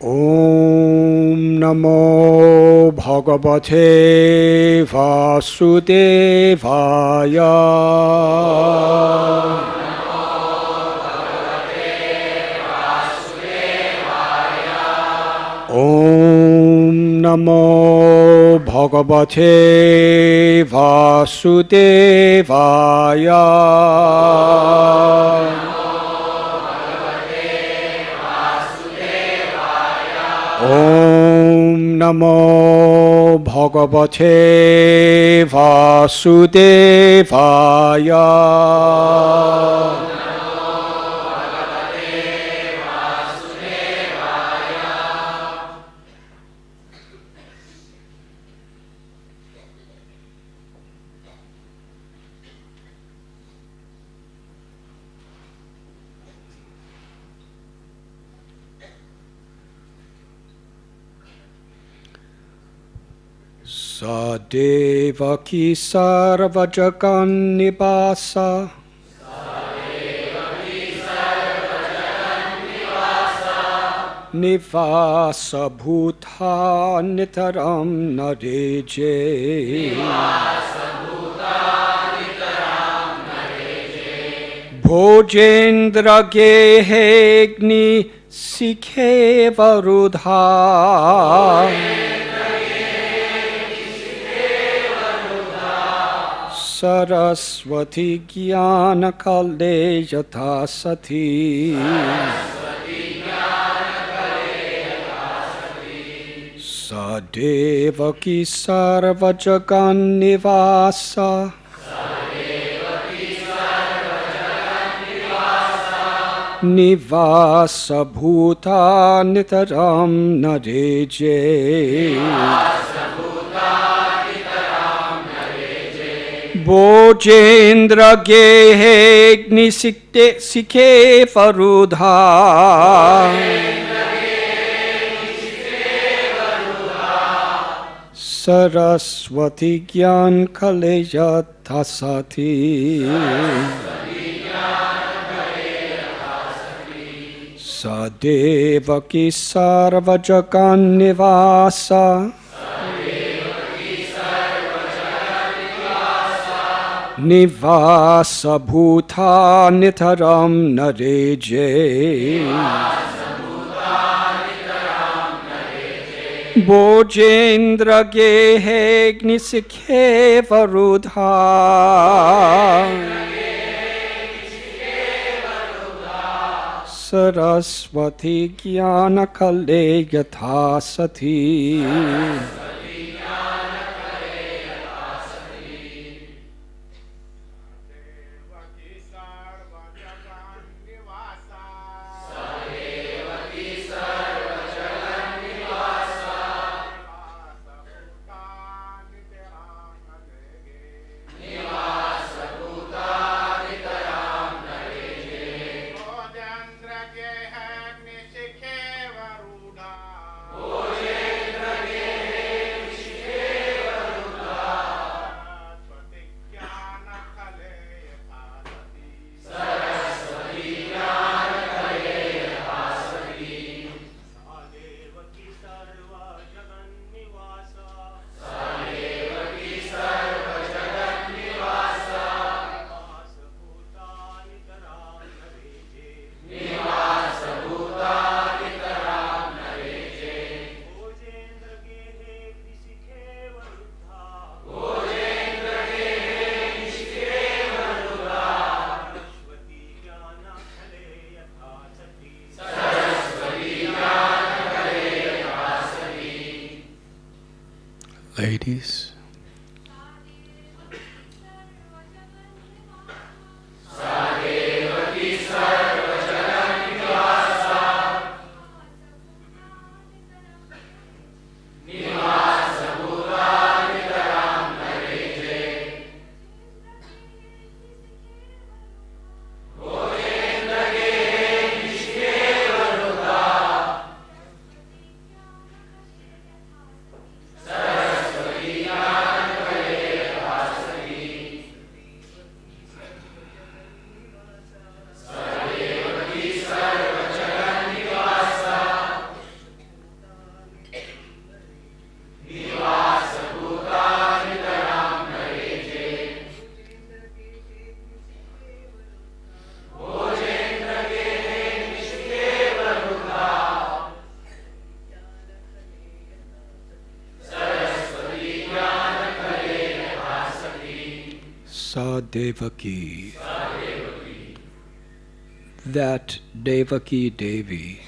Om Namo Bhagavate Vasudevaya. Om Namo Bhagavate Vasudevaya. Om Namo Bhagavate Vasudevaya. Sadevaki sarvajagan nibasa. Nivasa bhutha nitaram nareje. Bhojendra gehegni sikhe varudha. Saraswati Jnana Kale Yatha Sati. Sadevaki Sarvajagan Nivasa. Nivasa Bhuta Nitaram Nareje. Bhojendra gehegni sikhe varudha. Saraswati Jnana Kale Yatha Sati. Sadevaki Sarvajagan Nivasa. Nivasa Bhuta Nitaram Nareje. Bhojendra gehegni sikhe varudha. Saraswati Jnana Kale Yatha Sati. Devaki. That Devaki Devi.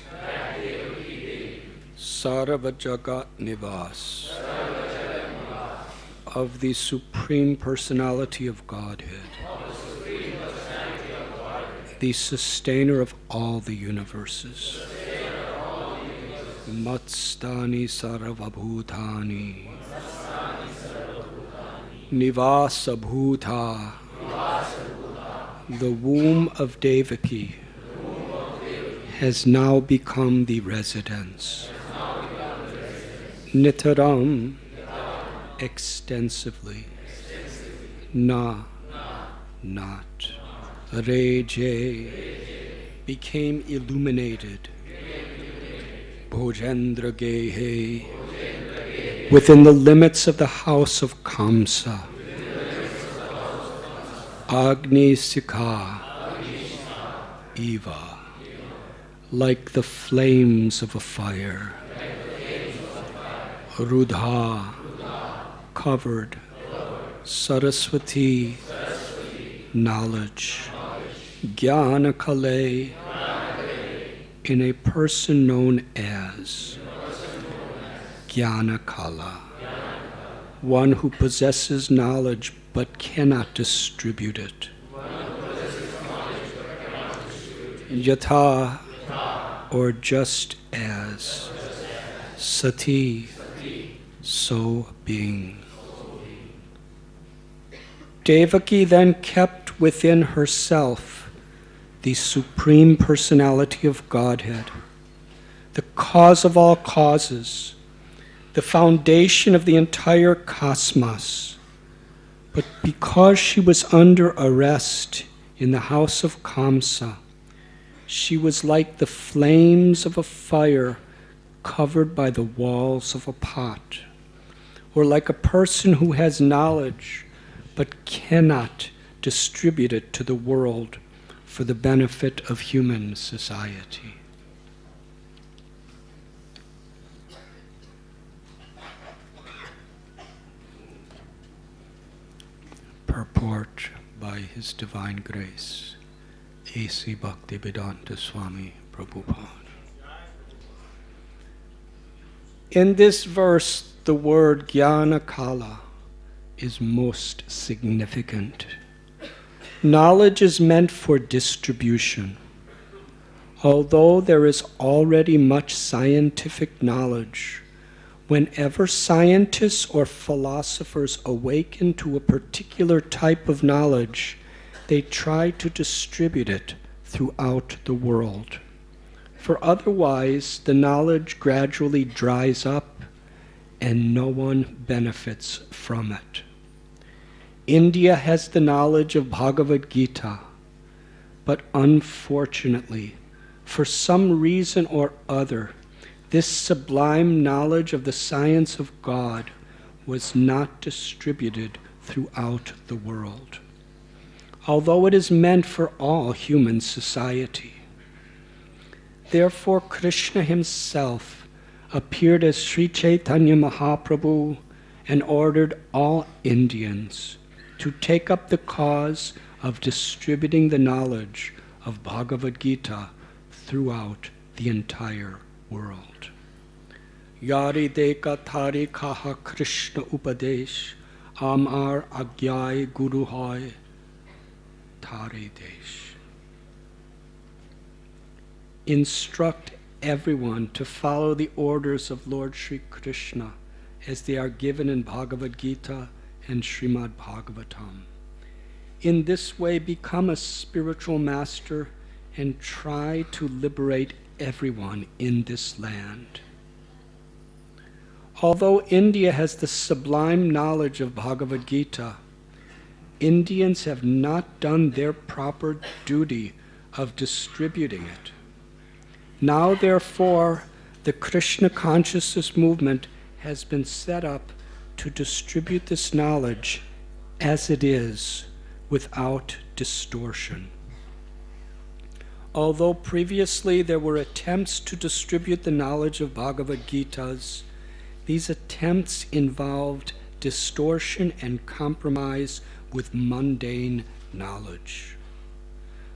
Sarva Jagat Nivas. Of the Supreme Personality of Godhead. The sustainer of all the universes. Matstani Sarvabhutani. Nivasa Bhuta. The womb of Devaki has now become the residence. Nitaram, extensively. Na, not. Reje, became illuminated. Bhojendra Gehe, within the limits of the house of Kamsa. Agni Sikha, Eva, like the flames of a fire. Rudha, covered. Saraswati, knowledge. Jnana Kale, in a person known as Jnana Kala, one who possesses knowledge but cannot distribute it. Yatha, or just as. Sati, so being. Devaki then kept within herself the Supreme Personality of Godhead, the cause of all causes, the foundation of the entire cosmos. But because she was under arrest in the house of Kamsa, she was like the flames of a fire covered by the walls of a pot, or like a person who has knowledge but cannot distribute it to the world for the benefit of human society. Purport by His Divine Grace, A.C. Bhaktivedanta Swami Prabhupada. In this verse, the word Jnana Kala is most significant. Knowledge is meant for distribution. Although there is already much scientific knowledge, whenever scientists or philosophers awaken to a particular type of knowledge, they try to distribute it throughout the world. For otherwise, the knowledge gradually dries up and no one benefits from it. India has the knowledge of Bhagavad Gita, but unfortunately, for some reason or other, this sublime knowledge of the science of God was not distributed throughout the world, although it is meant for all human society. Therefore, Krishna himself appeared as Sri Chaitanya Mahaprabhu and ordered all Indians to take up the cause of distributing the knowledge of Bhagavad Gita throughout the entire world. Yari deka thari kaha Krishna upadesh, amar agyai guru hoy thari desh. Instruct everyone to follow the orders of Lord Sri Krishna as they are given in Bhagavad Gita and Srimad Bhagavatam. In this way, become a spiritual master and try to liberate everyone in this land. Although India has the sublime knowledge of Bhagavad Gita, Indians have not done their proper duty of distributing it. Now, therefore, the Krishna consciousness movement has been set up to distribute this knowledge as it is, without distortion. Although previously there were attempts to distribute the knowledge of Bhagavad Gitas, these attempts involved distortion and compromise with mundane knowledge.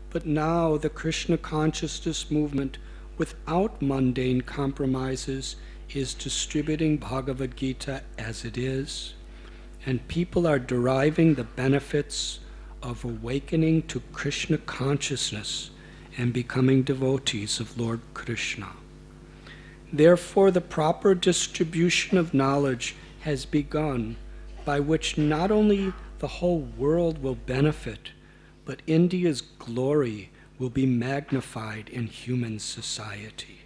But now the Krishna consciousness movement, without mundane compromises, is distributing Bhagavad Gita as it is, and people are deriving the benefits of awakening to Krishna consciousness and becoming devotees of Lord Krishna. Therefore, the proper distribution of knowledge has begun, by which not only the whole world will benefit, but India's glory will be magnified in human society.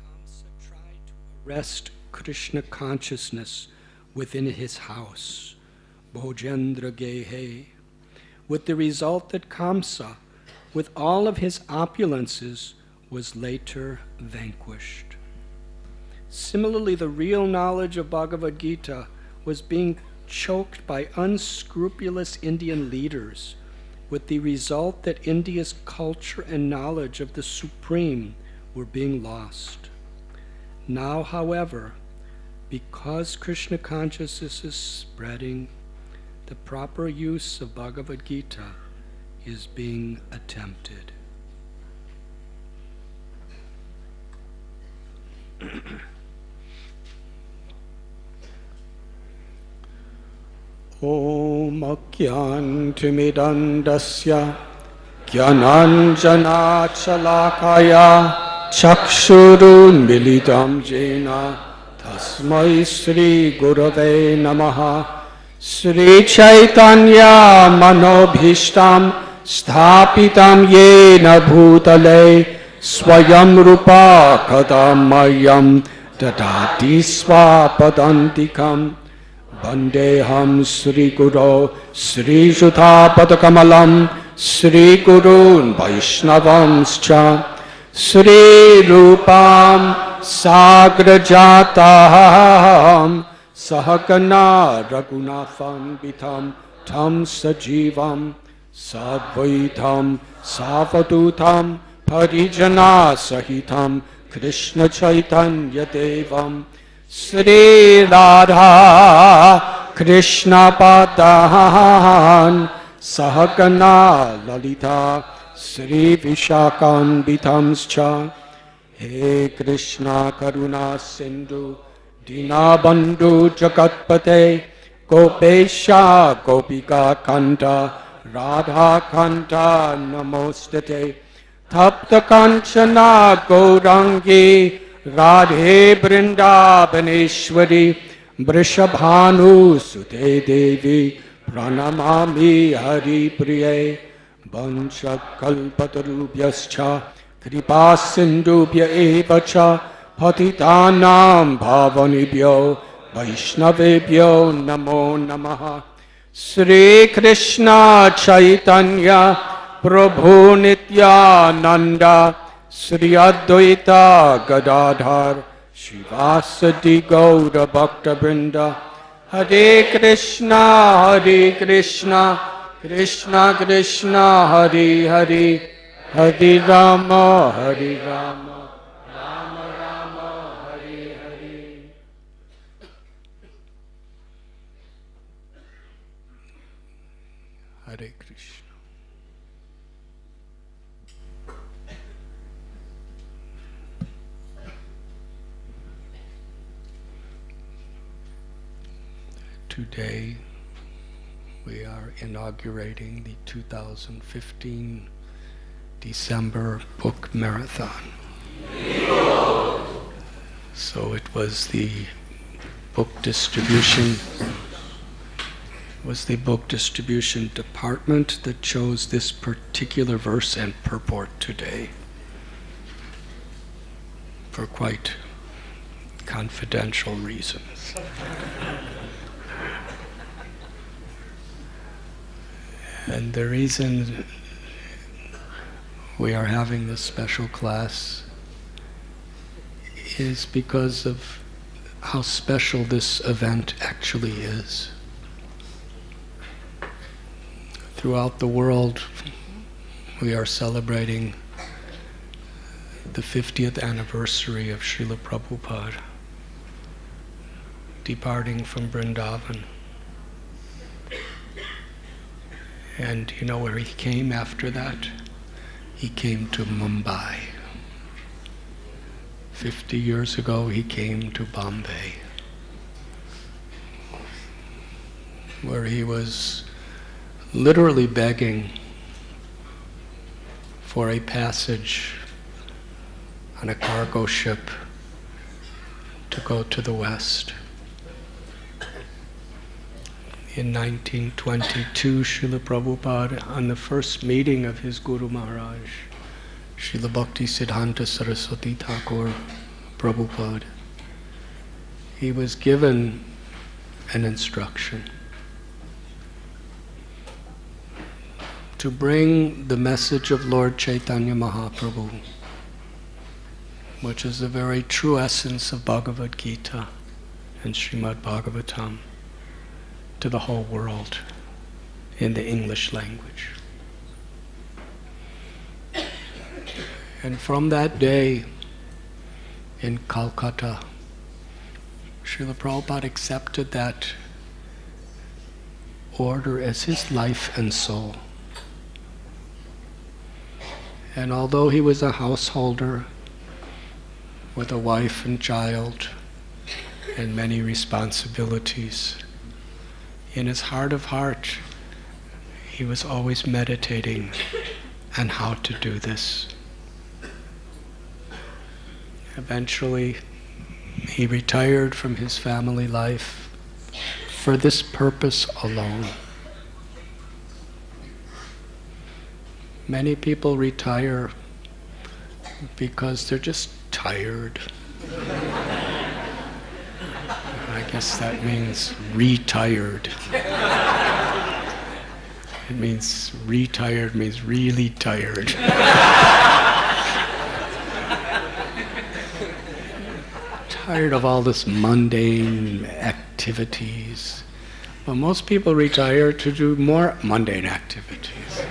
Kamsa tried to arrest Krishna consciousness within his house, Bhojendra Gehe, with the result that Kamsa, with all of his opulences, was later vanquished. Similarly, the real knowledge of Bhagavad Gita was being choked by unscrupulous Indian leaders, with the result that India's culture and knowledge of the Supreme were being lost. Now, however, because Krishna consciousness is spreading, the proper use of Bhagavad Gita is being attempted. Om Akyantimidandasya Gyananjana Chalakaya Chakshurun Militam Jena Tasmai Sri Gurave Namaha Sri Chaitanya Manobhishtam Sthapitam Yena Bhutale Swayam Rupa Kadamayam Dadati Swapadantikam Vandeham Sri Guru Sri Sudha Padakamalam Sri Gurun Vaishnavamscha Sri Rupam Sagrajatam Sahakana Raghunatham Vitam Tam Sajivam Sadvaitam Savadutam Parijana Sahitam Krishna Chaitanya Devam Sri Radha Krishna Padan Sahakana Lalita Sri Vishakam Vitamscha He Krishna Karuna Sindhu Dinabandhu Jagatpate Gopesha Gopika Kanta Radha Kanta Namostate Tapta Kanchana Gaurangi Radhe Vrindavaneshwari Vrishabhanu Sute Devi Pranamami Hari Priye Vancha Kalpatarubhyascha Kripa Sindhubhya Evacha Patitanam Bhavanibhyo Vaishnavebhyo Namo Namaha Sri Krishna Chaitanya Prabhu Nityananda Sri Advaita Gadadhar Shivasati Gaura Bhakta Vrinda Hare Krishna Krishna Krishna Hare Hare Hare Rama Rama Rama Hare Hare. Hare Krishna. Today we are inaugurating the 2015 December book marathon. So it was the book distribution department that chose this particular verse and purport today for quite confidential reasons. And the reason we are having this special class is because of how special this event actually is. Throughout the world, we are celebrating the 50th anniversary of Srila Prabhupada departing from Vrindavan. And you know where he came after that? He came to Mumbai. 50 years ago, he came to Bombay, where he was literally begging for a passage on a cargo ship to go to the West. In 1922, Srila Prabhupada, on the first meeting of his Guru Maharaj, Srila Bhakti Siddhanta Saraswati Thakur Prabhupada, he was given an instruction to bring the message of Lord Chaitanya Mahaprabhu, which is the very true essence of Bhagavad Gita and Srimad Bhagavatam, to the whole world in the English language. And from that day in Calcutta, Srila Prabhupada accepted that order as his life and soul. And although he was a householder with a wife and child and many responsibilities, in his heart of heart, he was always meditating on how to do this. Eventually, he retired from his family life for this purpose alone. Many people retire because they're just tired. I guess that means retired. It means retired means really tired. Tired of all this mundane activities. But most people retire to do more mundane activities,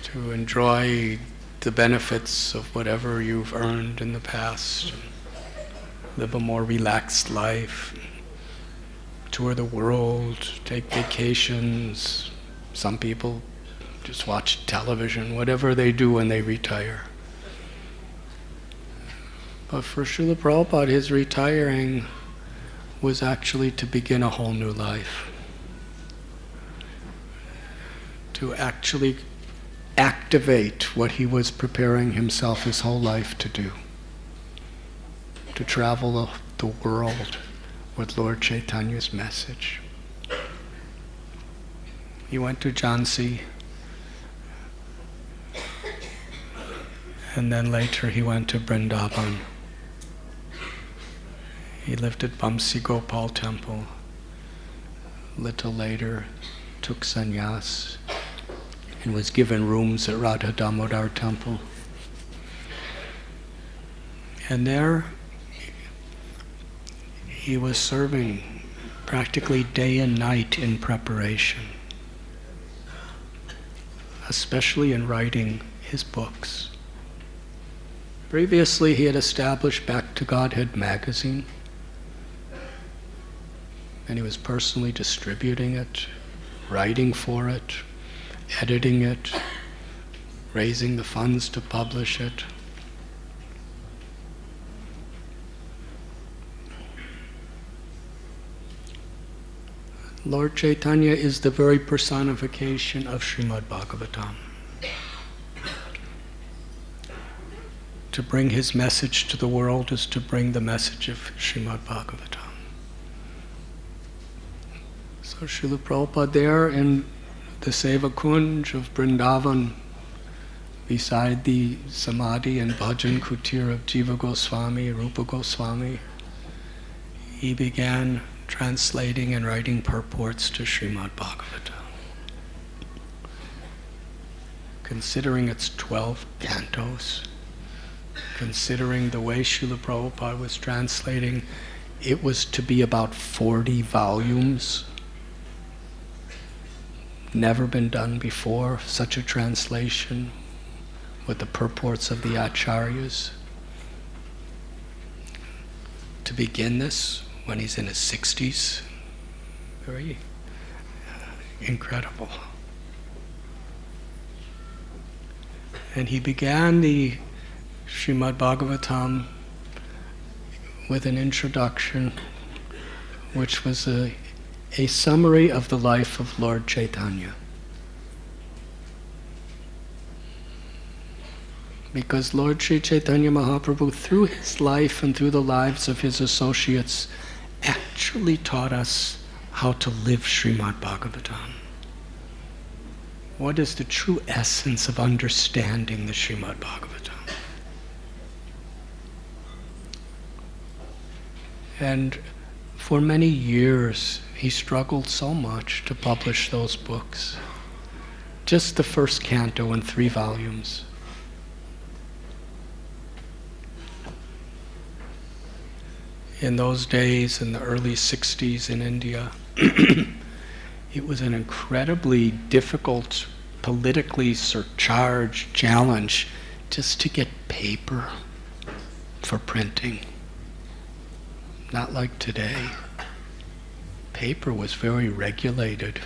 to enjoy the benefits of whatever you've earned in the past, live a more relaxed life, tour the world, take vacations. Some people just watch television, whatever they do when they retire. But for Srila Prabhupada, his retiring was actually to begin a whole new life. To actually activate what he was preparing himself his whole life to do. To travel the world with Lord Chaitanya's message. He went to Jhansi, and then later he went to Vrindavan. He lived at Vamsi Gopal temple. Little later, took sannyas and was given rooms at Radha Damodar temple. And there, he was serving practically day and night in preparation, especially in writing his books. Previously, he had established Back to Godhead magazine, and he was personally distributing it, writing for it, editing it, raising the funds to publish it. Lord Chaitanya is the very personification of Srimad Bhagavatam. To bring his message to the world is to bring the message of Srimad Bhagavatam. So Srila Prabhupada there in the Seva Kunj of Vrindavan, beside the Samadhi and Bhajan Kutir of Jiva Goswami, Rupa Goswami, he began translating and writing purports to Srimad Bhagavatam. Considering its 12 cantos, considering the way Srila Prabhupada was translating, it was to be about 40 volumes. Never been done before, such a translation with the purports of the Acharyas. To begin this when he's in his 60s, very incredible. And he began the Srimad Bhagavatam with an introduction which was a summary of the life of Lord Chaitanya. Because Lord Sri Chaitanya Mahaprabhu, through his life and through the lives of his associates, actually taught us how to live Srimad Bhagavatam. What is the true essence of understanding the Srimad Bhagavatam? And for many years, he struggled so much to publish those books. Just the first canto in 3 volumes. In those days, in the early 60s in India, it was an incredibly difficult, politically charged challenge just to get paper for printing. Not like today. Paper was very regulated.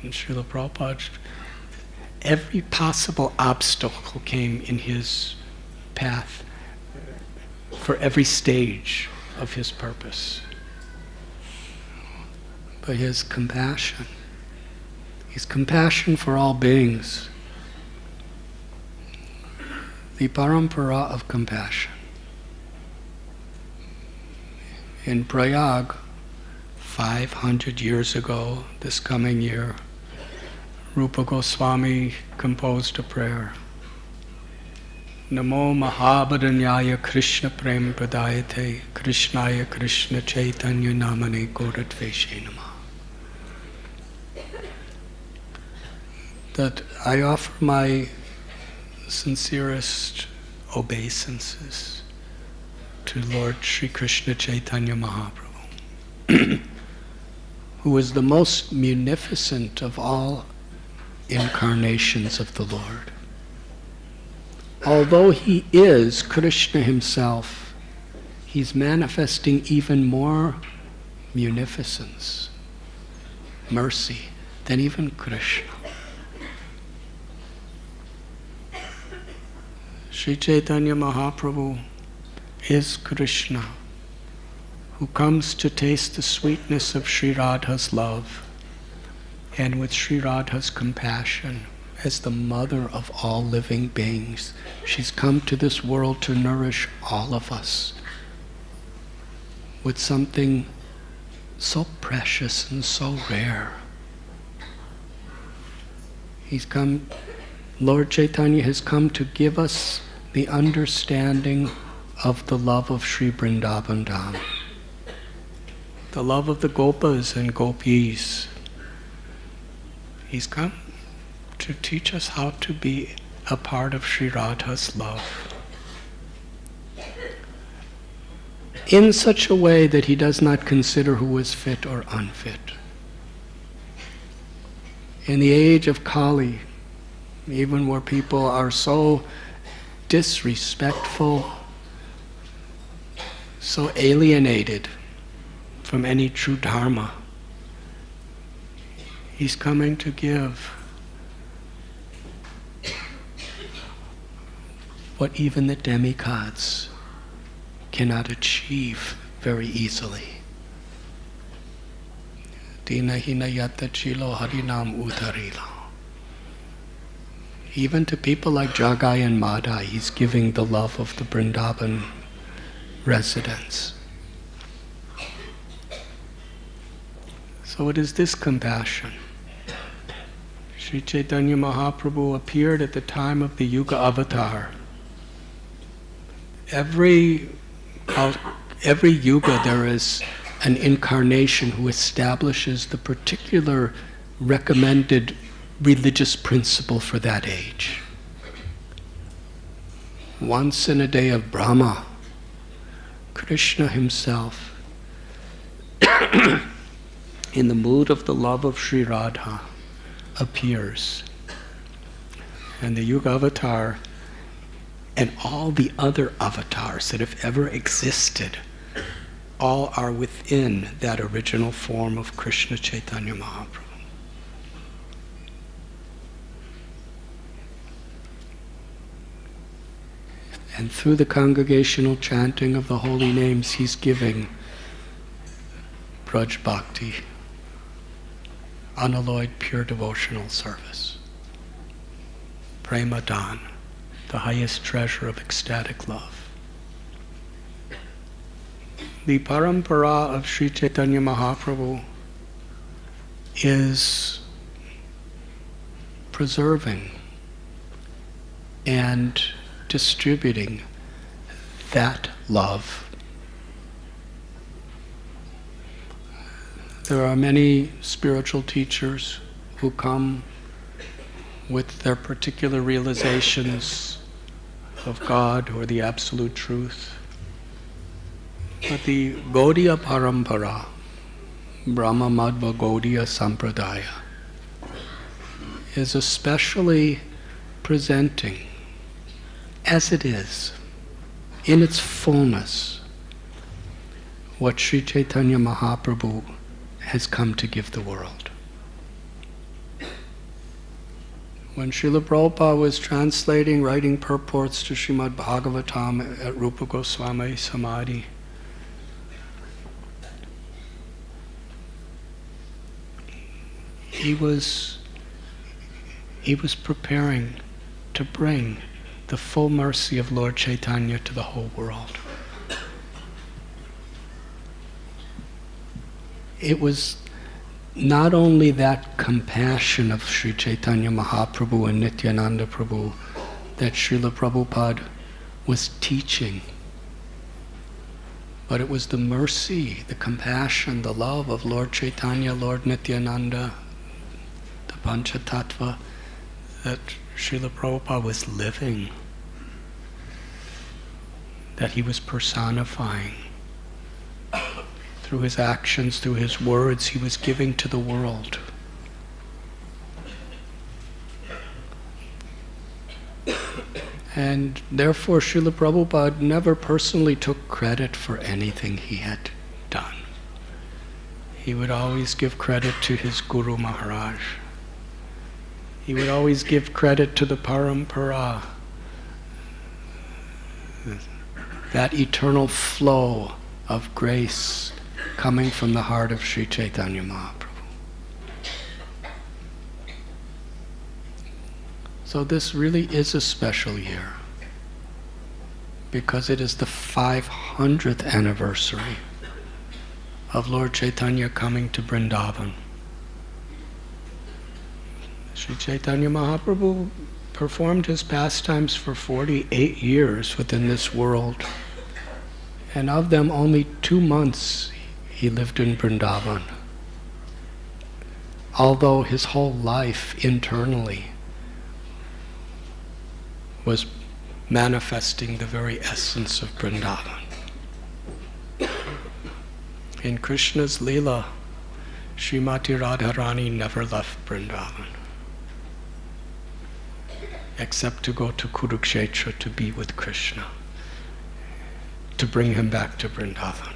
And Srila Prabhupada, every possible obstacle came in his path for every stage of his purpose. But his compassion for all beings, the parampara of compassion. In Prayag, 500 years ago, this coming year, Rupa Goswami composed a prayer. Namo Mahabharanyaya Krishna Prem Pradayate Krishnaya Krishna Chaitanya Namane Goratveshe Namah. That I offer my sincerest obeisances to Lord Sri Krishna Chaitanya Mahaprabhu, who is the most munificent of all incarnations of the Lord. Although he is Krishna himself, he's manifesting even more munificence, mercy, than even Krishna. Sri Chaitanya Mahaprabhu is Krishna, who comes to taste the sweetness of Sri Radha's love, and with Sri Radha's compassion, as the mother of all living beings, she's come to this world to nourish all of us with something so precious and so rare. Lord Chaitanya has come to give us the understanding of the love of Sri Vrindavan Dham, the love of the Gopas and Gopis. He's come to teach us how to be a part of Sri Radha's love in such a way that he does not consider who is fit or unfit. In the age of Kali, even where people are so disrespectful, so alienated from any true dharma, he's coming to give what even the demigods cannot achieve very easily. Dina hina yatta chilo harinam utarila. Even to people like Jagai and Madai, he's giving the love of the Vrindavan residents. So it is this compassion. Sri Chaitanya Mahaprabhu appeared at the time of the Yuga Avatar. Every yuga there is an incarnation who establishes the particular recommended religious principle for that age. Once in a day of Brahma, Krishna himself, in the mood of the love of Sri Radha, appears. And the Yuga Avatar and all the other avatars that have ever existed all are within that original form of Krishna Chaitanya Mahaprabhu. And through the congregational chanting of the holy names, he's giving Braj Bhakti, unalloyed pure devotional service. Prema Dan, the highest treasure of ecstatic love. The parampara of Sri Chaitanya Mahaprabhu is preserving and distributing that love. There are many spiritual teachers who come with their particular realizations of God or the absolute truth. But the Gaudiya Parampara, Brahma Madhva Gaudiya Sampradaya, is especially presenting, as it is, in its fullness, what Sri Chaitanya Mahaprabhu has come to give the world. When Srila Prabhupada was translating, writing purports to Srimad Bhagavatam at Rupa Goswami Samadhi, he was preparing to bring the full mercy of Lord Chaitanya to the whole world. It was not only that compassion of Sri Chaitanya Mahaprabhu and Nityananda Prabhu that Srila Prabhupada was teaching, but it was the mercy, the compassion, the love of Lord Chaitanya, Lord Nityananda, the Panchatattva, that Srila Prabhupada was living, that he was personifying. Through his actions, through his words, he was giving to the world. And therefore Srila Prabhupada never personally took credit for anything he had done. He would always give credit to his Guru Maharaj. He would always give credit to the parampara, that eternal flow of grace coming from the heart of Sri Chaitanya Mahaprabhu. So this really is a special year because it is the 500th anniversary of Lord Chaitanya coming to Vrindavan. Sri Chaitanya Mahaprabhu performed his pastimes for 48 years within this world, and of them only 2 months he lived in Vrindavan, although his whole life internally was manifesting the very essence of Vrindavan. In Krishna's Leela, Srimati Radharani never left Vrindavan, except to go to Kurukshetra to be with Krishna, to bring him back to Vrindavan.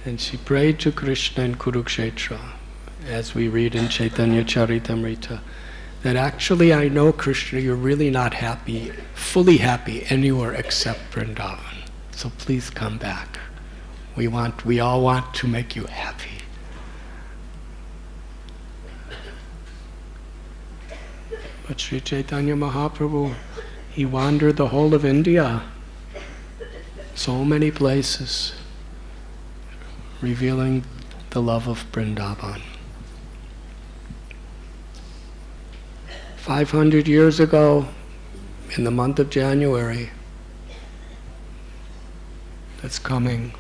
And she prayed to Krishna in Kurukshetra, as we read in Chaitanya Charitamrita, that actually I know, Krishna, you're really not happy, fully happy anywhere except Vrindavan. So please come back. We all want to make you happy. But Sri Chaitanya Mahaprabhu, he wandered the whole of India, so many places, revealing the love of Vrindavan. 500 years ago, in the month of January, that's coming,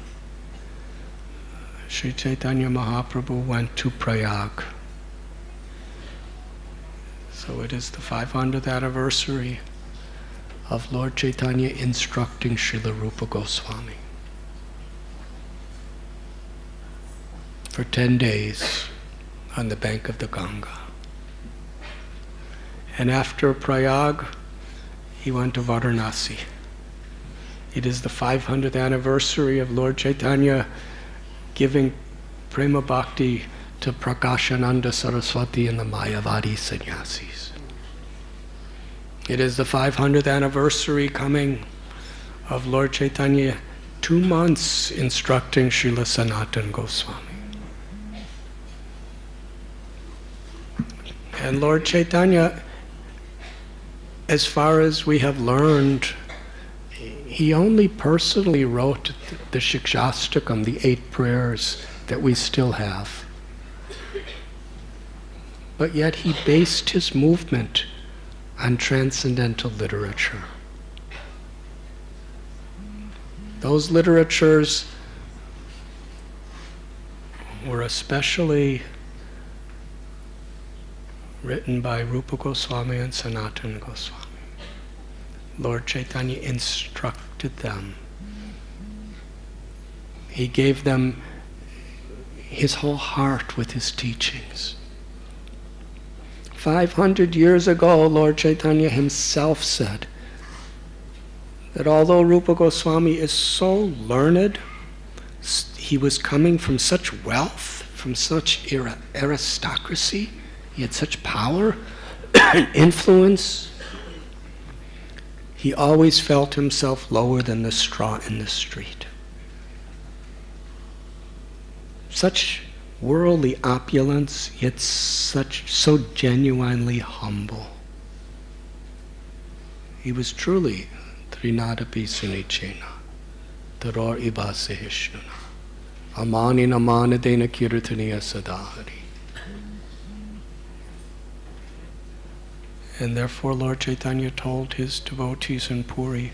Sri Chaitanya Mahaprabhu went to Prayag. So it is the 500th anniversary of Lord Chaitanya instructing Srila Rupa Goswami. For 10 days on the bank of the Ganga. And after Prayag, he went to Varanasi. It is the 500th anniversary of Lord Chaitanya giving Prema Bhakti to Prakashananda Saraswati and the Mayavadi sannyasis. It is the 500th anniversary coming of Lord Chaitanya, 2 months instructing Srila Sanatana Goswami. And Lord Chaitanya, as far as we have learned, he only personally wrote the Shikshastakam, the 8 prayers that we still have. But yet he based his movement on transcendental literature. Those literatures were especially written by Rupa Goswami and Sanatana Goswami. Lord Chaitanya instructed them. He gave them his whole heart with his teachings. 500 years ago, Lord Chaitanya himself said that although Rupa Goswami is so learned, he was coming from such wealth, from such aristocracy, he had such power and influence, he always felt himself lower than the straw in the street. Such worldly opulence, yet so genuinely humble. He was truly Trinadapi Sunichena, Taror Ibasahishnuna, Amani Namanadena Kirtaniya Sadahari. And therefore Lord Chaitanya told his devotees in Puri,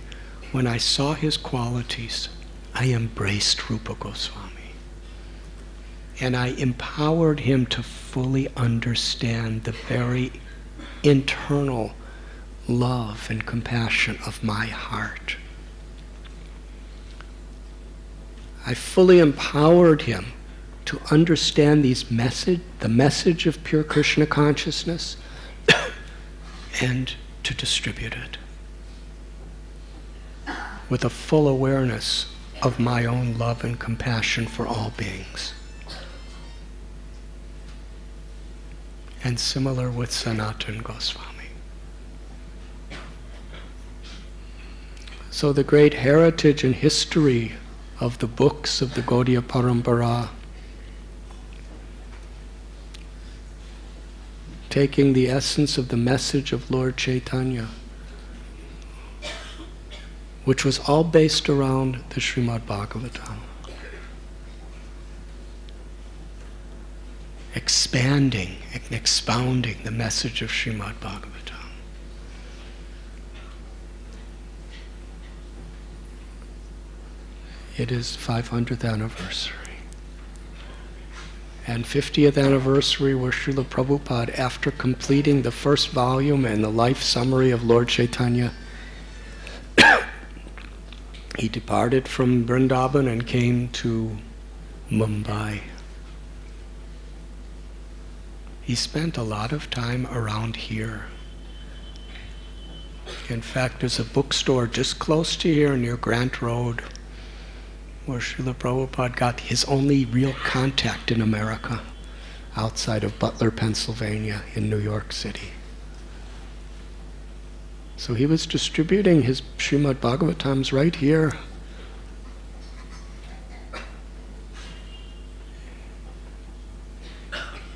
when I saw his qualities, I embraced Rupa Goswami. And I empowered him to fully understand the very internal love and compassion of my heart. I fully empowered him to understand the message of pure Krishna consciousness and to distribute it with a full awareness of my own love and compassion for all beings. And similar with Sanatana Goswami. So the great heritage and history of the books of the Gaudiya Parampara, taking the essence of the message of Lord Chaitanya, which was all based around the Srimad Bhagavatam, expanding and expounding the message of Srimad Bhagavatam. It is 500th anniversary. And 50th anniversary where Srila Prabhupada, after completing the first volume and the life summary of Lord Chaitanya, he departed from Vrindavan and came to Mumbai. He spent a lot of time around here. In fact, there's a bookstore just close to here near Grant Road where Srila Prabhupada got his only real contact in America, outside of Butler, Pennsylvania, in New York City. So he was distributing his Srimad Bhagavatams right here.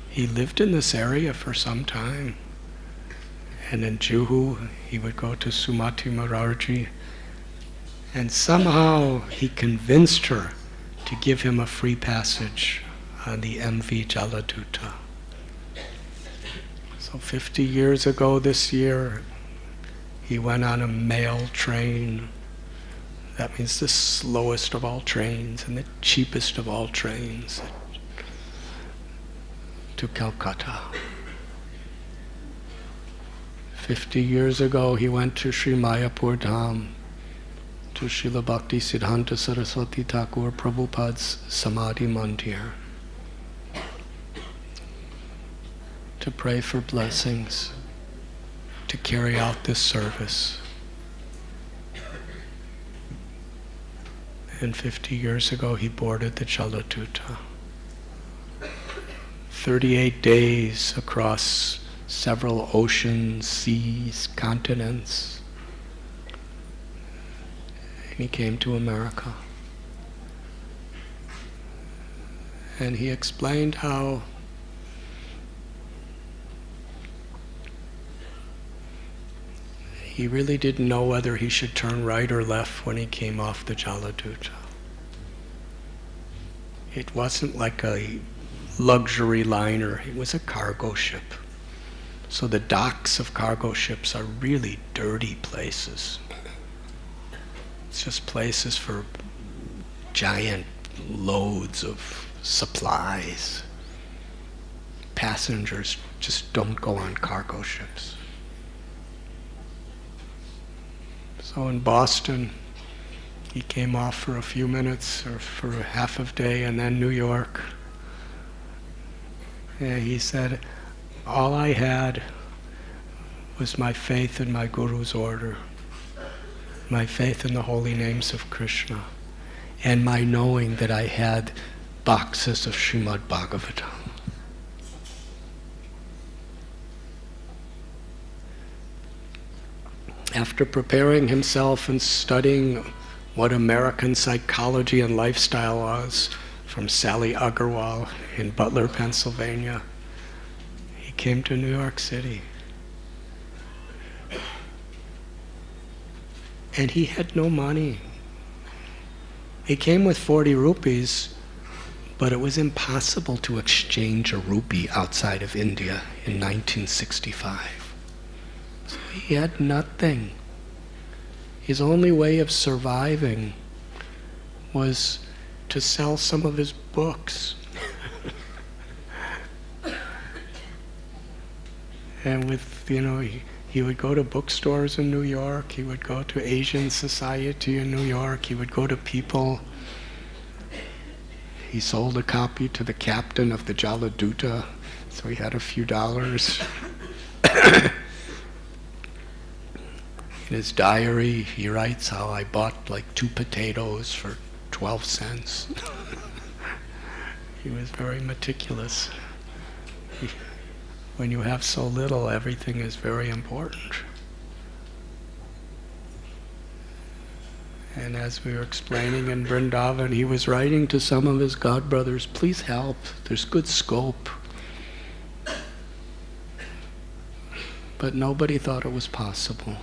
He lived in this area for some time. And in Juhu, he would go to Sumati Morarji. And somehow he convinced her to give him a free passage on the MV Jaladuta. So 50 years ago this year, he went on a mail train. That means the slowest of all trains and the cheapest of all trains, to Calcutta. 50 years ago, he went to Sri Mayapur Dham, to Srila Bhakti Siddhanta Saraswati Thakur Prabhupada's Samadhi Mandir, to pray for blessings, to carry out this service. And 50 years ago, he boarded the Jaladuta. 38 days across several oceans, seas, continents. And he came to America. And he explained how he really didn't know whether he should turn right or left when he came off the Jaladuta. It wasn't like a luxury liner, it was a cargo ship. So the docks of cargo ships are really dirty places. It's just places for giant loads of supplies. Passengers just don't go on cargo ships. So in Boston, he came off for a few minutes or for a half of day, and then New York. And he said, all I had was my faith in my Guru's order, my faith in the holy names of Krishna, and my knowing that I had boxes of Srimad Bhagavatam. After preparing himself and studying what American psychology and lifestyle was from Sally Agarwal in Butler, Pennsylvania, he came to New York City. And he had no money. He came with 40 rupees, but it was impossible to exchange a rupee outside of India in 1965. So he had nothing. His only way of surviving was to sell some of his books. And with, he would go to bookstores in New York, he would go to Asian Society in New York, he would go to people. He sold a copy to the captain of the Jaladuta, so he had a few dollars. In his diary, he writes how I bought like 2 potatoes for 12 cents. He was very meticulous. When you have so little, everything is very important. And as we were explaining in Vrindavan, he was writing to some of his godbrothers, please help, there's good scope. But nobody thought it was possible.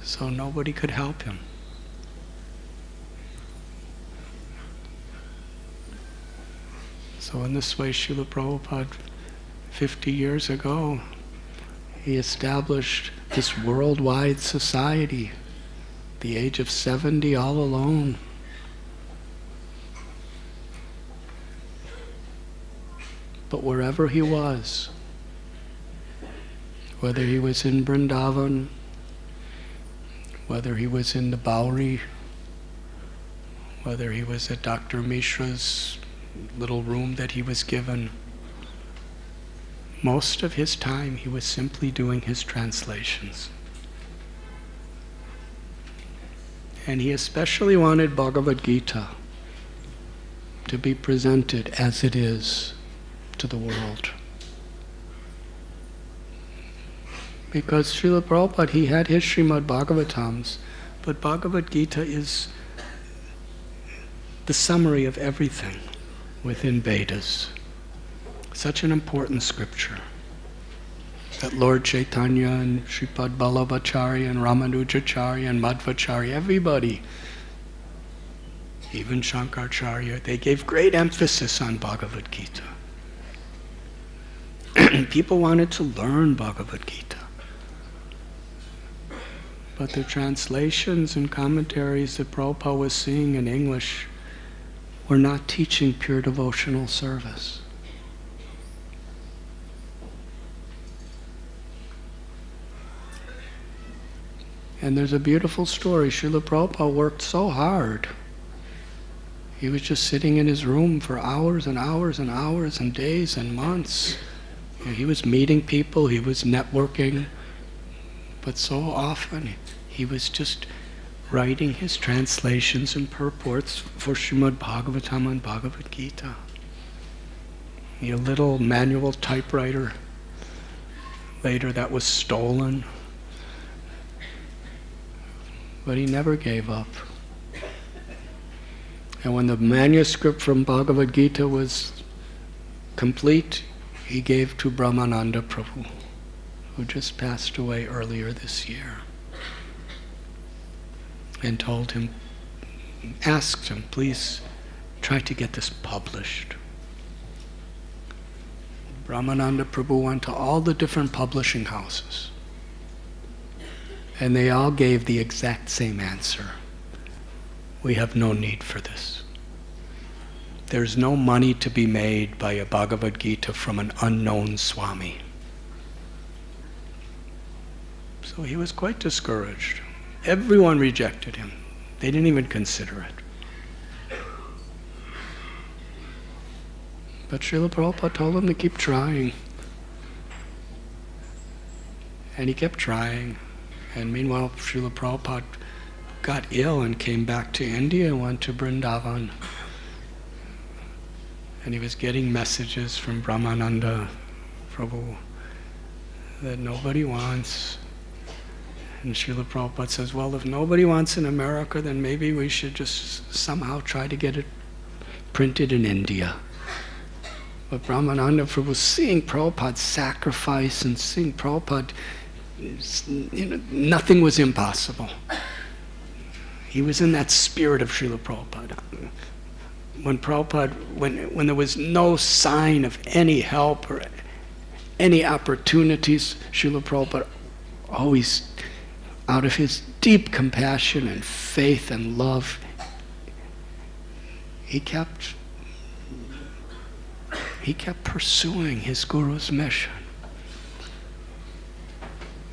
So nobody could help him. So in this way, Srila Prabhupada, 50 years ago, he established this worldwide society, the age of 70, all alone. But wherever he was, whether he was in Vrindavan, whether he was in the Bowery, whether he was at Dr. Mishra's little room that he was given, most of his time he was simply doing his translations. And he especially wanted Bhagavad Gita to be presented as it is to the world. Because Srila Prabhupada, he had his Srimad Bhagavatams, but Bhagavad Gita is the summary of everything within Vedas. Such an important scripture that Lord Chaitanya and Sripad Vallabhacharya and Ramanujacharya and Madhvacharya, everybody, even Shankaracharya, they gave great emphasis on Bhagavad Gita. People wanted to learn Bhagavad Gita. But the translations and commentaries that Prabhupada was seeing in English were not teaching pure devotional service. And there's a beautiful story. Srila Prabhupada worked so hard. He was just sitting in his room for hours and hours and hours and days and months. He was meeting people, he was networking, but so often he was just writing his translations and purports for Srimad Bhagavatam and Bhagavad Gita. a little manual typewriter. Later that was stolen. But he never gave up. And when the manuscript from Bhagavad Gita was complete, he gave to Brahmananda Prabhu, who just passed away earlier this year, and told him, asked him, please try to get this published. Brahmananda Prabhu went to all the different publishing houses, and they all gave the exact same answer. We have no need for this. There's no money to be made by a Bhagavad Gita from an unknown Swami. So he was quite discouraged. Everyone rejected him. They didn't even consider it. But Srila Prabhupada told him to keep trying. And he kept trying. And meanwhile, Srila Prabhupada got ill and came back to India and went to Vrindavan. And he was getting messages from Brahmananda Prabhu that nobody wants. And Srila Prabhupada says, well, if nobody wants in America, then maybe we should just somehow try to get it printed in India. But Brahmananda Prabhu, seeing Prabhupada's sacrifice and seeing Prabhupada, nothing was impossible. He was in that spirit of Srila Prabhupada. When Prabhupada, when there was no sign of any help or any opportunities, Srila Prabhupada always, out of his deep compassion and faith and love, he kept pursuing his Guru's mission.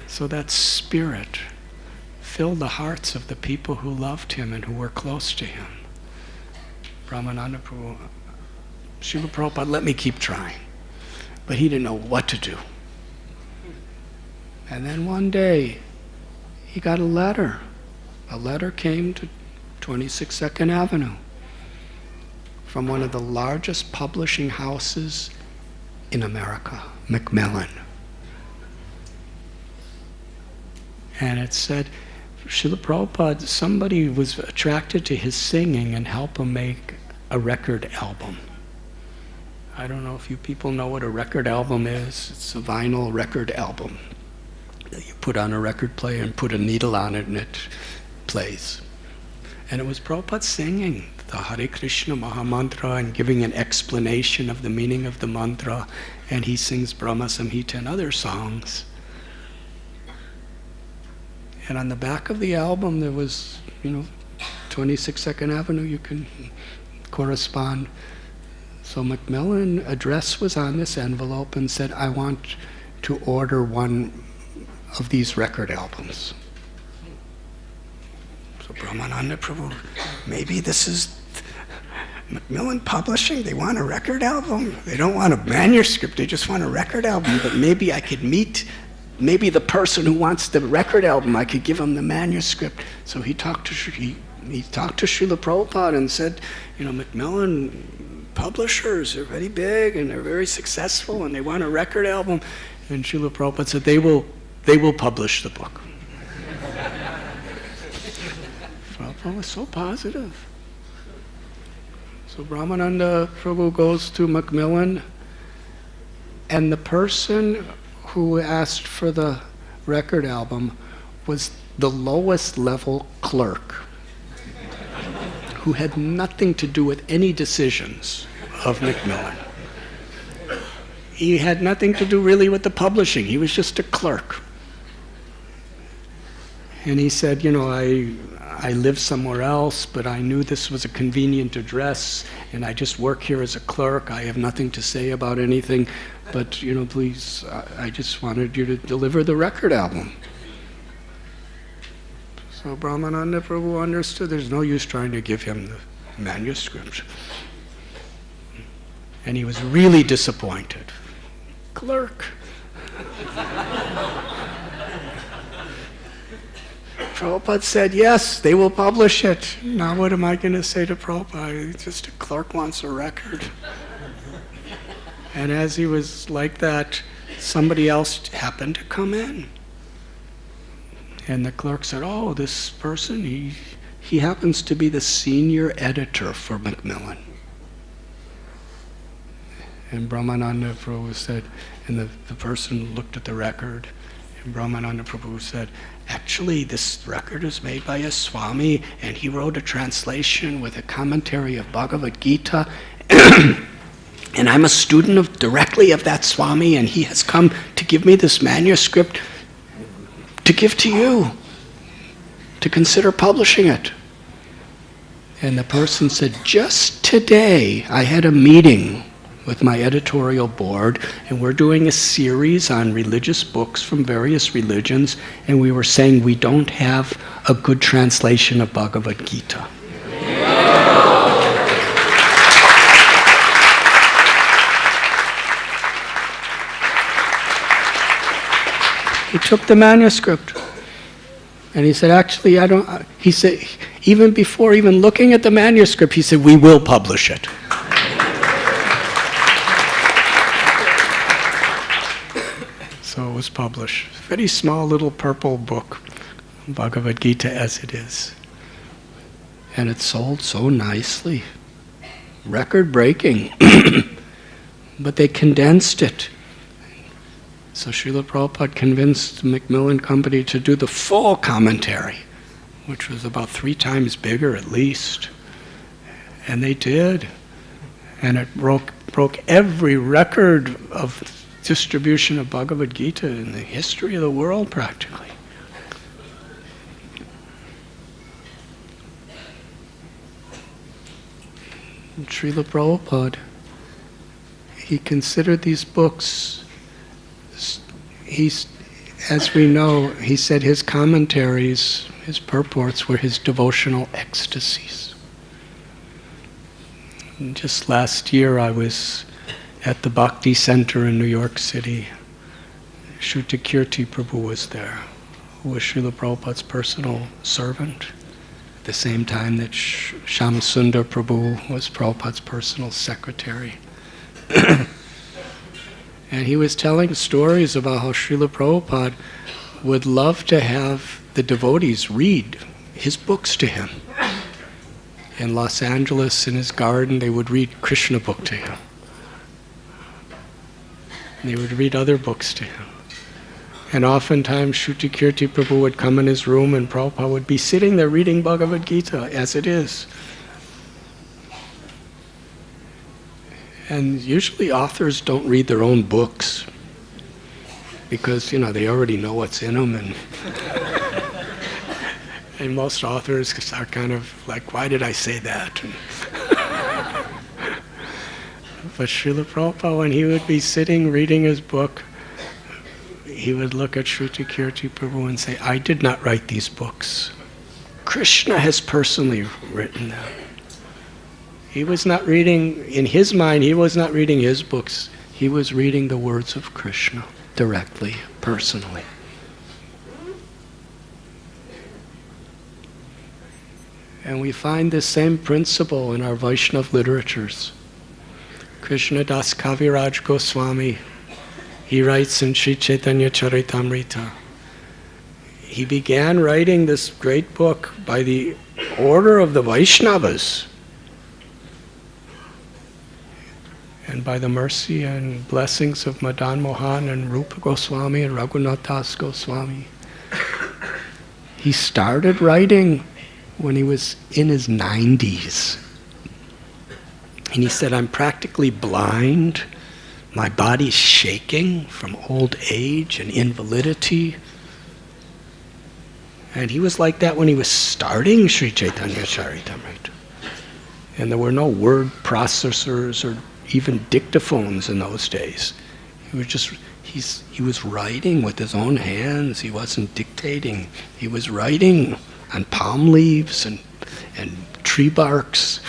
So that spirit filled the hearts of the people who loved him and who were close to him. Brahmananda Prabhu, Srila Prabhupada let me keep trying, but he didn't know what to do. And then one day, he got a letter. A letter came to 26 2nd Avenue from one of the largest publishing houses in America, Macmillan. And it said, Srila Prabhupada, somebody was attracted to his singing and helped him make a record album. I don't know if you people know what a record album is. It's a vinyl record album that you put on a record player and put a needle on it and it plays. And it was Prabhupada singing the Hare Krishna Maha Mantra and giving an explanation of the meaning of the mantra, and he sings Brahma Samhita and other songs. And on the back of the album there was, 26 2nd Avenue, you can correspond. So Macmillan address was on this envelope and said, I want to order one of these record albums. So Brahmananda Prabhu, maybe this is Macmillan Publishing, they want a record album. They don't want a manuscript, they just want a record album. But maybe I could meet the person who wants the record album, I could give him the manuscript. So he talked to Srila Prabhupada and said, Macmillan publishers are very big and they're very successful and they want a record album. And Srila Prabhupada said, they will publish the book. Prabhupada was so positive. So Brahmananda Prabhu goes to Macmillan, and the person who asked for the record album was the lowest level clerk who had nothing to do with any decisions of Macmillan. He had nothing to do really with the publishing. He was just a clerk. And he said, I live somewhere else, but I knew this was a convenient address, and I just work here as a clerk. I have nothing to say about anything, but, please, I just wanted you to deliver the record album. So Brahmananda Prabhu understood there's no use trying to give him the manuscript. And he was really disappointed. Clerk. Prabhupada said, yes, they will publish it. Now what am I going to say to Prabhupada? Just a clerk wants a record. And as he was like that, somebody else happened to come in. And the clerk said, oh, this person, he happens to be the senior editor for Macmillan. And Brahmananda Prabhu said, and the person looked at the record, and Brahmananda Prabhu said, actually, this record is made by a Swami, and he wrote a translation with a commentary of Bhagavad Gita, and I'm a student directly of that Swami, and he has come to give me this manuscript to give to you, to consider publishing it. And the person said, just today I had a meeting with my editorial board, and we're doing a series on religious books from various religions, and we were saying we don't have a good translation of Bhagavad Gita. He took the manuscript, and he said, actually, he said, even before even looking at the manuscript, he said, we will publish it. So it was published. Very small little purple book, Bhagavad Gita as it is. And it sold so nicely. Record-breaking. But they condensed it. So Srila Prabhupada convinced the Macmillan Company to do the full commentary, which was about 3 times bigger at least. And they did. And it broke every record of distribution of Bhagavad Gita in the history of the world, practically. And Srila Prabhupada, he considered these books, as we know, he said his commentaries, his purports were his devotional ecstasies. And just last year I was at the Bhakti Center in New York City. Shrutakirti Prabhu was there, who was Srila Prabhupada's personal servant, at the same time that Shamsundar Prabhu was Prabhupada's personal secretary. And he was telling stories about how Srila Prabhupada would love to have the devotees read his books to him. In Los Angeles, in his garden, they would read Krishna book to him. They would read other books to him. And oftentimes Shrutakirti Prabhu would come in his room and Prabhupada would be sitting there reading Bhagavad Gita as it is. And usually authors don't read their own books because, they already know what's in them. And most authors are kind of like, why did I say that? But Srila Prabhupada, when he would be sitting reading his book, he would look at Shrutakirti Prabhu and say, I did not write these books. Krishna has personally written them. He was not reading, in his mind, he was not reading his books. He was reading the words of Krishna directly, personally. And we find this same principle in our Vaishnava literatures. Krishna Das Kaviraj Goswami, he writes in Sri Chaitanya Charitamrita. He began writing this great book by the order of the Vaishnavas. And by the mercy and blessings of Madan Mohan and Rupa Goswami and Raghunath Das Goswami. He started writing when he was in his 90s. And he said, I'm practically blind. My body's shaking from old age and invalidity. And he was like that when he was starting Sri Chaitanya Charitamrita. And there were no word processors or even dictaphones in those days. He was writing with his own hands. He wasn't dictating. He was writing on palm leaves and tree barks.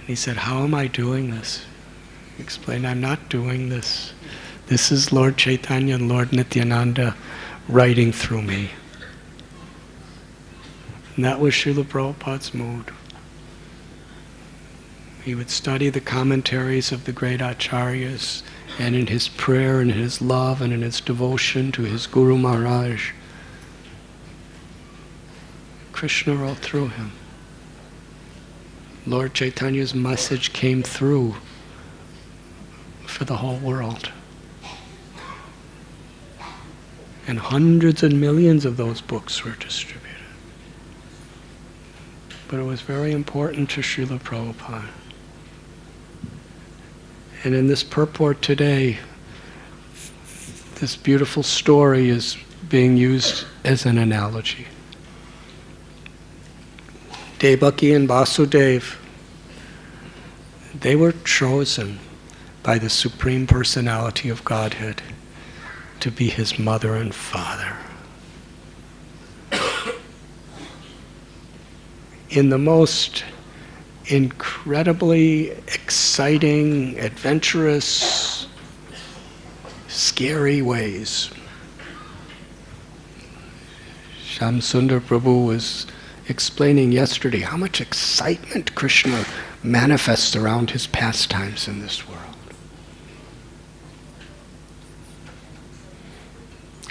He said, how am I doing this? He explained, I'm not doing this. This is Lord Chaitanya and Lord Nityananda writing through me. And that was Srila Prabhupada's mood. He would study the commentaries of the great acharyas, and in his prayer and in his love and in his devotion to his Guru Maharaj, Krishna wrote through him. Lord Chaitanya's message came through for the whole world. And hundreds and millions of those books were distributed. But it was very important to Srila Prabhupada. And in this purport today, this beautiful story is being used as an analogy. Devaki and Vasudeva, they were chosen by the Supreme Personality of Godhead to be his mother and father. In the most incredibly exciting, adventurous, scary ways. Shamsundar Prabhu was explaining yesterday how much excitement Krishna manifests around his pastimes in this world.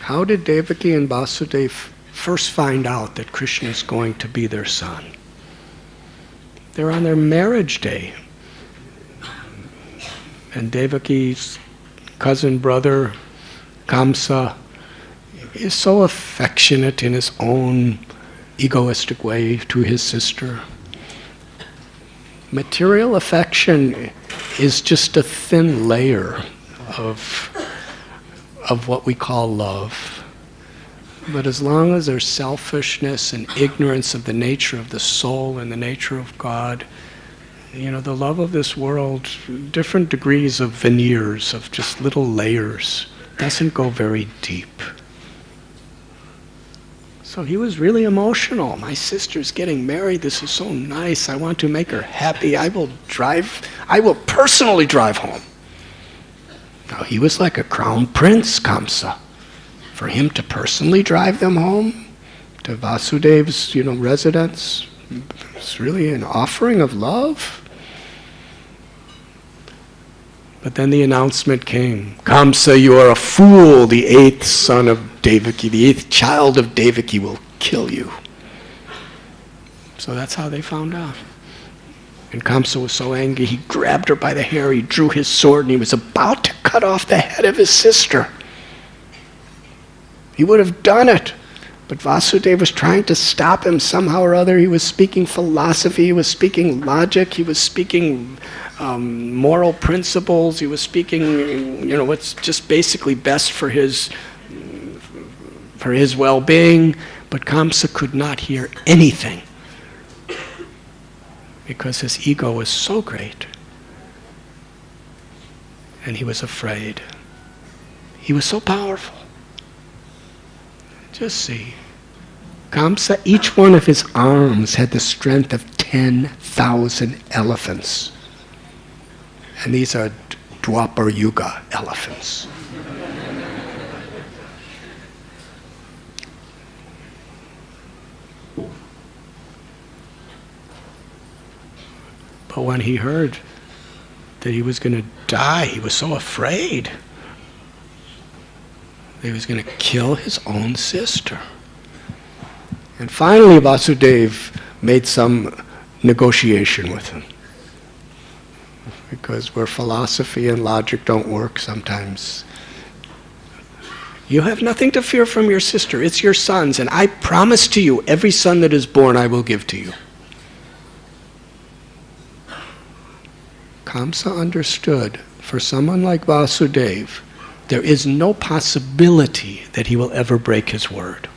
How did Devaki and Vasudeva first find out that Krishna is going to be their son? They're on their marriage day. And Devaki's cousin brother, Kamsa, is so affectionate in his own egoistic way to his sister. Material affection is just a thin layer of what we call love. But as long as there's selfishness and ignorance of the nature of the soul and the nature of God, the love of this world, different degrees of veneers, of just little layers, doesn't go very deep. So he was really emotional. My sister's getting married. This is so nice. I want to make her happy. I will personally drive home. Now he was like a crown prince, Kamsa. For him to personally drive them home to Vasudeva's, residence, it's really an offering of love. But then the announcement came, Kamsa, you are a fool. The 8th son of Devaki, the 8th child of Devaki will kill you. So that's how they found out. And Kamsa was so angry, he grabbed her by the hair, he drew his sword, and he was about to cut off the head of his sister. He would have done it, but Vasudeva was trying to stop him somehow or other. He was speaking philosophy, he was speaking logic, he was speaking moral principles, he was speaking, what's just basically best for his well-being. But Kamsa could not hear anything because his ego was so great. And he was afraid. He was so powerful. Just see. Kamsa, each one of his arms had the strength of 10,000 elephants. And these are Dwapar Yuga elephants. But when he heard that he was going to die, he was so afraid. He was going to kill his own sister. And finally Vasudeva made some negotiation with him. Because where philosophy and logic don't work sometimes, you have nothing to fear from your sister. It's your sons, and I promise to you, every son that is born I will give to you. Kamsa understood, for someone like Vasudeva, there is no possibility that he will ever break his word.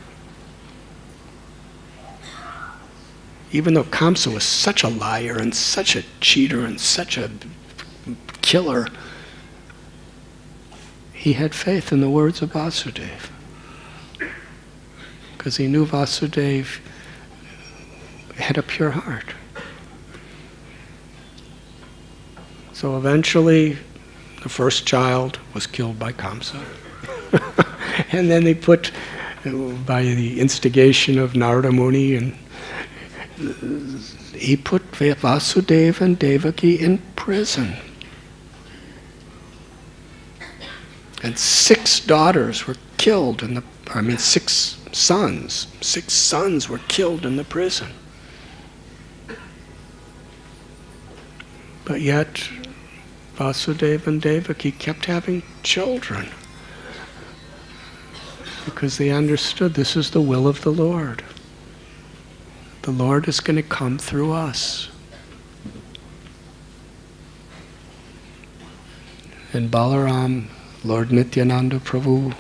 Even though Kamsa was such a liar and such a cheater and such a killer, he had faith in the words of Vasudeva. Because he knew Vasudeva had a pure heart. So eventually, the first child was killed by Kamsa. And then they put, by the instigation of Narada Muni and he put Vasudeva and Devaki in prison. And 6 daughters were killed in the, 6 sons. 6 sons were killed in the prison. But yet, Vasudeva and Devaki kept having children because they understood this is the will of the Lord. The Lord is going to come through us. And Balaram, Lord Nityananda Prabhu,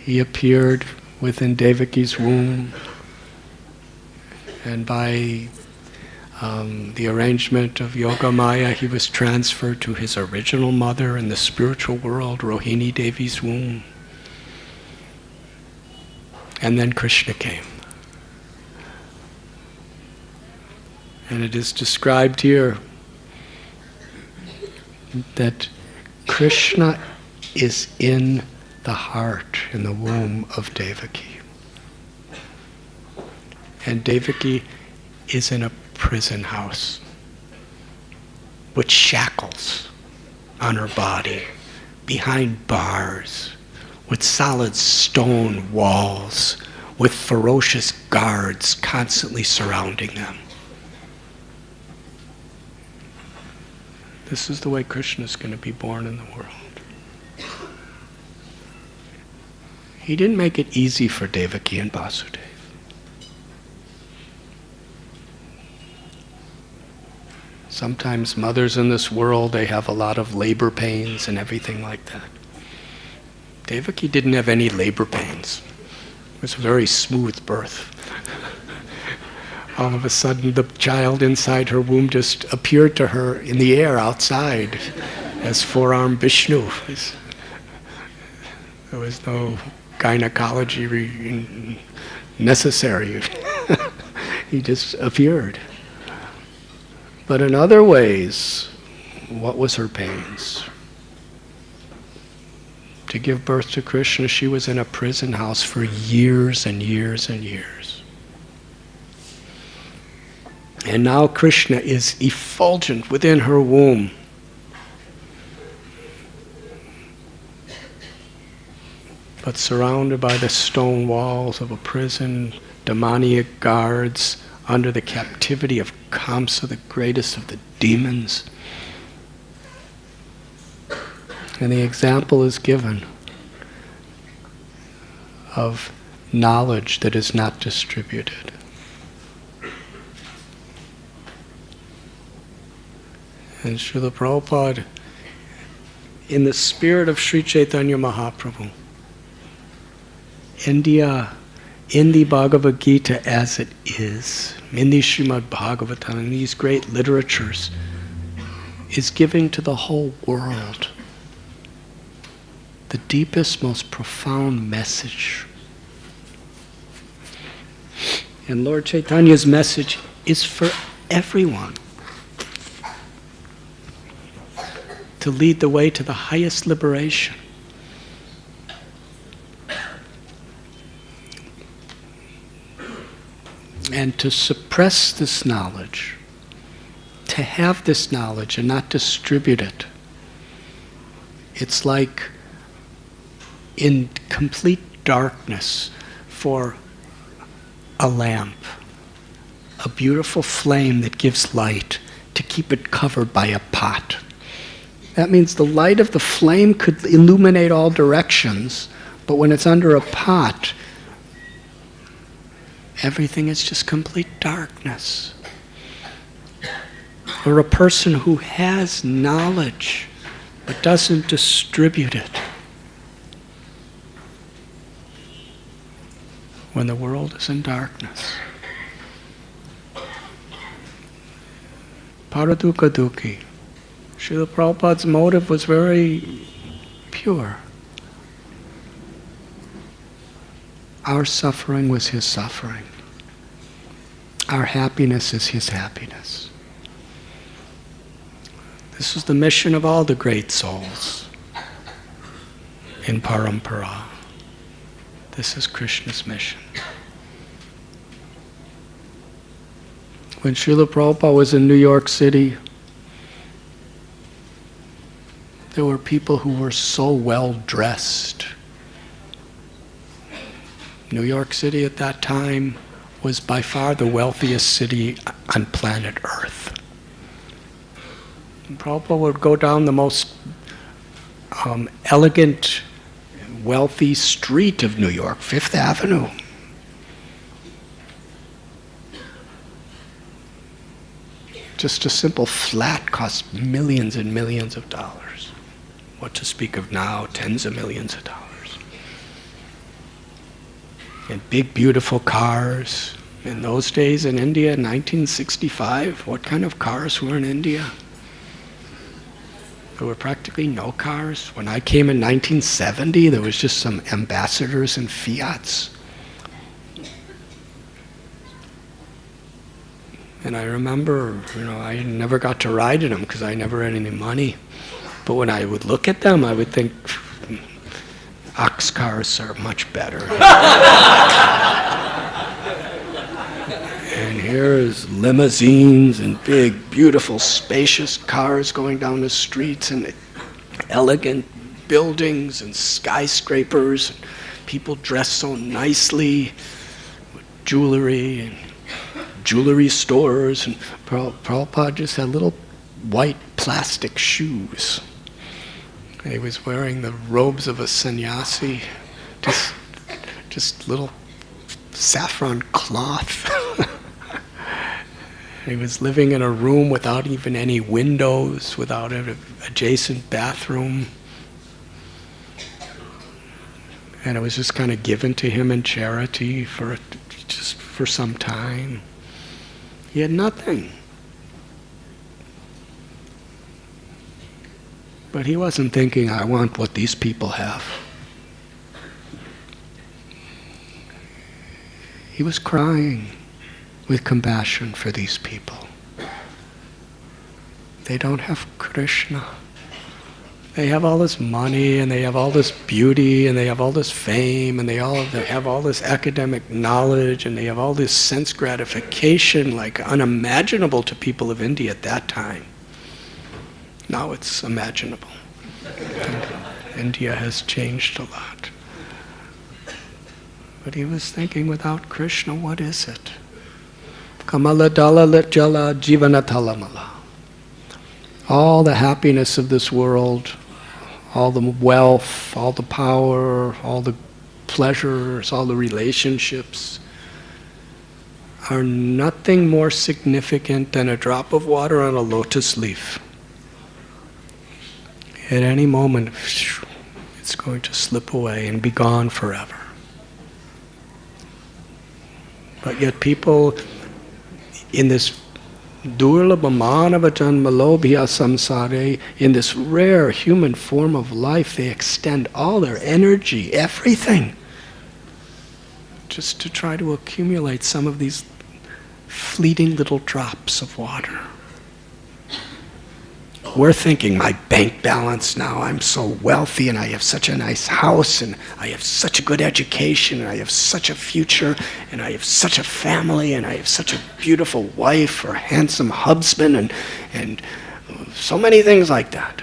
he appeared within Devaki's womb, and by the arrangement of Yogamaya, he was transferred to his original mother in the spiritual world, Rohini Devi's womb. And then Krishna came. And it is described here that Krishna is in the heart, in the womb of Devaki. And Devaki is in a prison house with shackles on her body, behind bars, with solid stone walls, with ferocious guards constantly surrounding them. This is the way Krishna is going to be born in the world. He didn't make it easy for Devaki and Vasudeva. Sometimes mothers in this world, they have a lot of labor pains and everything like that. Devaki didn't have any labor pains. It was a very smooth birth. All of a sudden, the child inside her womb just appeared to her in the air outside as four-armed Vishnu. There was no gynecology necessary. He just appeared. But in other ways, what was her pains? To give birth to Krishna, she was in a prison house for years and years and years. And now Krishna is effulgent within her womb. But surrounded by the stone walls of a prison, demoniac guards, under the captivity of Kamsa, the greatest of the demons. And the example is given of knowledge that is not distributed. And Srila Prabhupada, in the spirit of Sri Chaitanya Mahaprabhu, in the Bhagavad Gita as it is, in the Srimad Bhagavatam, in these great literatures, is giving to the whole world the deepest, most profound message. And Lord Chaitanya's message is for everyone, to lead the way to the highest liberation. And to suppress this knowledge, to have this knowledge and not distribute it, it's like in complete darkness for a lamp, a beautiful flame that gives light, to keep it covered by a pot. That means the light of the flame could illuminate all directions, but when it's under a pot, everything is just complete darkness. Or a person who has knowledge but doesn't distribute it. When the world is in darkness. Paraduka Dukhi. Srila Prabhupada's motive was very pure. Our suffering was his suffering. Our happiness is his happiness. This is the mission of all the great souls in Parampara. This is Krishna's mission. When Srila Prabhupada was in New York City, there were people who were so well dressed. New York City at that time was by far the wealthiest city on planet Earth. And Prabhupada would go down the most elegant, wealthy street of New York, Fifth Avenue. Just a simple flat cost millions and millions of dollars. What to speak of now, tens of millions of dollars. And big, beautiful cars. In those days in India, 1965, what kind of cars were in India? There were practically no cars. When I came in 1970, there was just some ambassadors and Fiats. And I remember, I never got to ride in them because I never had any money. But when I would look at them, I would think, ox cars are much better. And here's limousines and big, beautiful, spacious cars going down the streets and elegant buildings and skyscrapers. And people dressed so nicely with jewelry and jewelry stores. And Prabhupada just had little white plastic shoes. He was wearing the robes of a sannyasi, just little saffron cloth. He was living in a room without even any windows, without an adjacent bathroom. And it was just kind of given to him in charity for some time. He had nothing. But he wasn't thinking, I want what these people have. He was crying with compassion for these people. They don't have Krishna. They have all this money, and they have all this beauty, and they have all this fame, and they have all this academic knowledge, and they have all this sense gratification, like unimaginable to people of India at that time. Now it's imaginable. India has changed a lot. But he was thinking, without Krishna, what is it? Kamala dala jala jivana talamala. All the happiness of this world, all the wealth, all the power, all the pleasures, all the relationships are nothing more significant than a drop of water on a lotus leaf. At any moment, it's going to slip away and be gone forever. But yet people in this durlabha manava janmalobhya samsare, in this rare human form of life, they extend all their energy, everything, just to try to accumulate some of these fleeting little drops of water. We're thinking, my bank balance now, I'm so wealthy, and I have such a nice house, and I have such a good education, and I have such a future, and I have such a family, and I have such a beautiful wife or handsome husband, and so many things like that.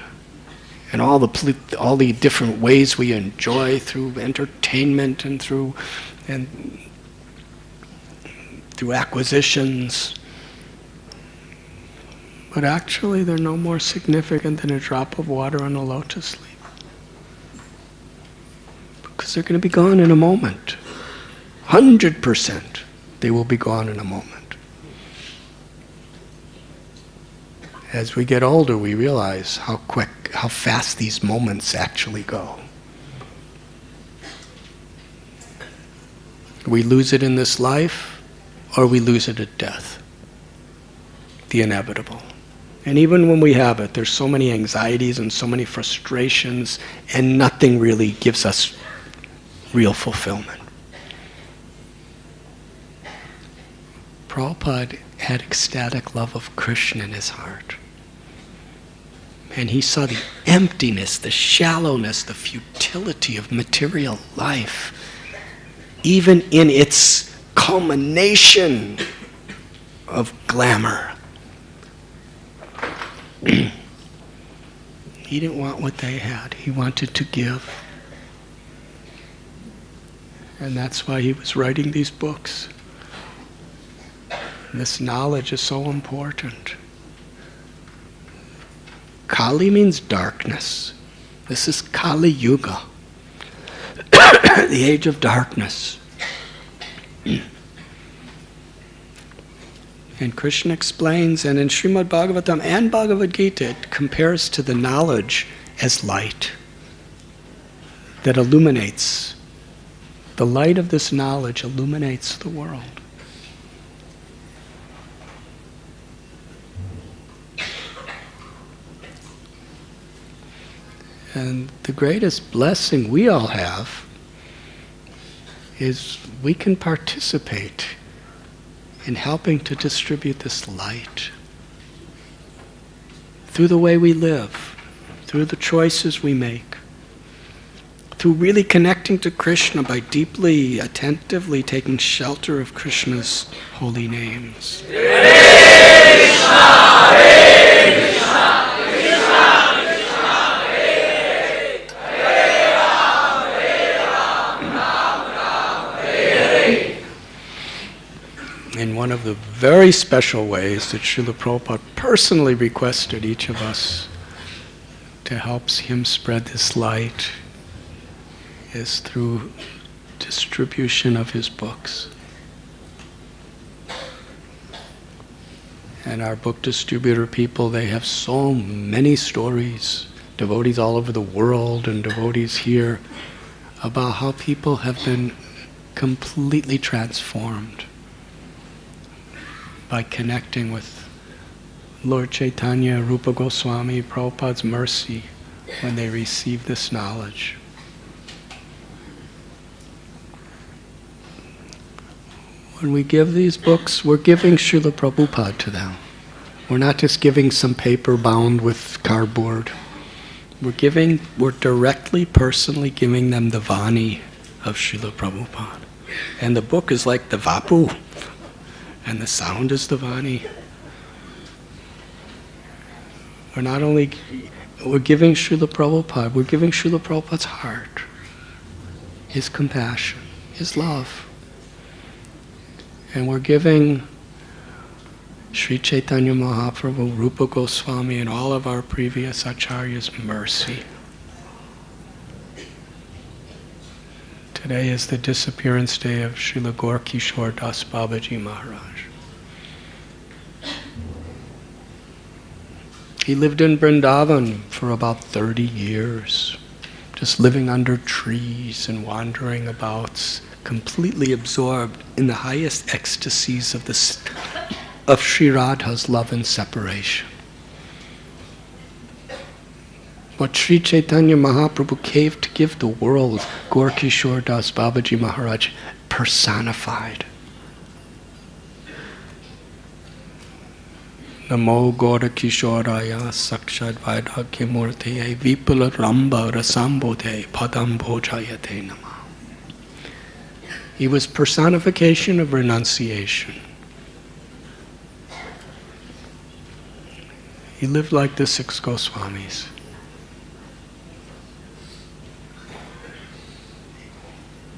And all the different ways we enjoy through entertainment and through acquisitions. But actually, they're no more significant than a drop of water on a lotus leaf. Because they're going to be gone in a moment. 100% they will be gone in a moment. As we get older, we realize how fast these moments actually go. We lose it in this life, or we lose it at death. The inevitable. And even when we have it, there's so many anxieties and so many frustrations, and nothing really gives us real fulfillment. Prabhupada had ecstatic love of Krishna in his heart. And he saw the emptiness, the shallowness, the futility of material life, even in its culmination of glamour. He didn't want what they had. He wanted to give. And that's why he was writing these books. This knowledge is so important. Kali means darkness. This is Kali Yuga, the age of darkness. And Krishna explains, and in Srimad Bhagavatam and Bhagavad Gita, it compares to the knowledge as light that illuminates. The light of this knowledge illuminates the world. And the greatest blessing we all have is we can participate in helping to distribute this light through the way we live, through the choices we make, through really connecting to Krishna by deeply, attentively taking shelter of Krishna's holy names. In one of the very special ways that Srila Prabhupada personally requested each of us to help him spread this light is through distribution of his books. And our book distributor people, they have so many stories, devotees all over the world and devotees here, about how people have been completely transformed by connecting with Lord Chaitanya, Rupa Goswami, Prabhupada's mercy when they receive this knowledge. When we give these books, we're giving Srila Prabhupada to them. We're not just giving some paper bound with cardboard. We're directly, personally giving them the Vani of Srila Prabhupada. And the book is like the Vapu. And the sound is the Vani. We're giving Srila Prabhupada, we're giving Srila Prabhupada's heart, his compassion, his love. And we're giving Sri Chaitanya Mahaprabhu, Rupa Goswami, and all of our previous acharyas mercy. Today is the disappearance day of Srila Gaur Kishore Das Babaji Maharaj. He lived in Vrindavan for about 30 years, just living under trees and wandering about, completely absorbed in the highest ecstasies of Sri Radha's love and separation. What Sri Chaitanya Mahaprabhu came to give the world, Gaur Kishore Das Babaji Maharaj personified. Namo Gaura Kishoraya Sakshad Vaidagya Murteye Vipula Ramba Rasambodhe Padam Bhojayate Nama. He was personification of renunciation. He lived like the 6 Goswamis.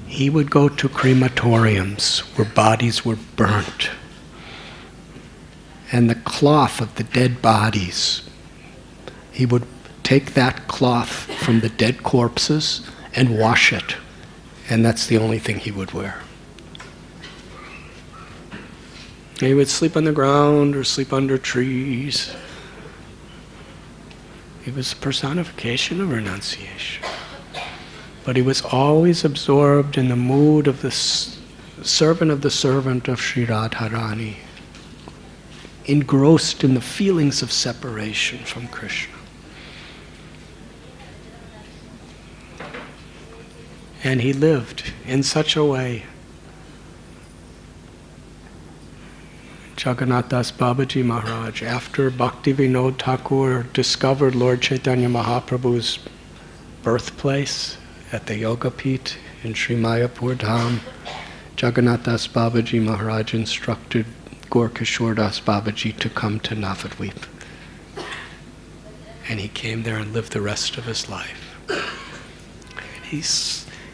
He would go to crematoriums where bodies were burnt. And the cloth of the dead bodies, he would take that cloth from the dead corpses and wash it. And that's the only thing he would wear. He would sleep on the ground or sleep under trees. He was a personification of renunciation. But he was always absorbed in the mood of the servant of Sri Radharani, engrossed in the feelings of separation from Krishna. And he lived in such a way. Jagannath Das Babaji Maharaj, after Bhaktivinoda Thakur discovered Lord Chaitanya Mahaprabhu's birthplace at the Yoga Pit in Sri Mayapur Dham, Jagannath Das Babaji Maharaj instructed Gaura Das Babaji to come to Navadvip. And he came there and lived the rest of his life.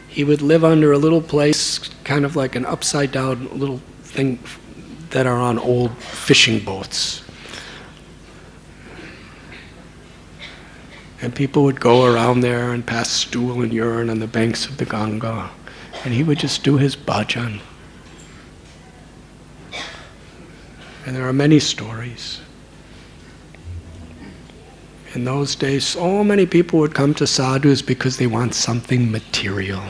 He would live under a little place, kind of like an upside down little thing that are on old fishing boats. And people would go around there and pass stool and urine on the banks of the Ganga. And he would just do his bhajan. And there are many stories. In those days, so many people would come to sadhus because they want something material.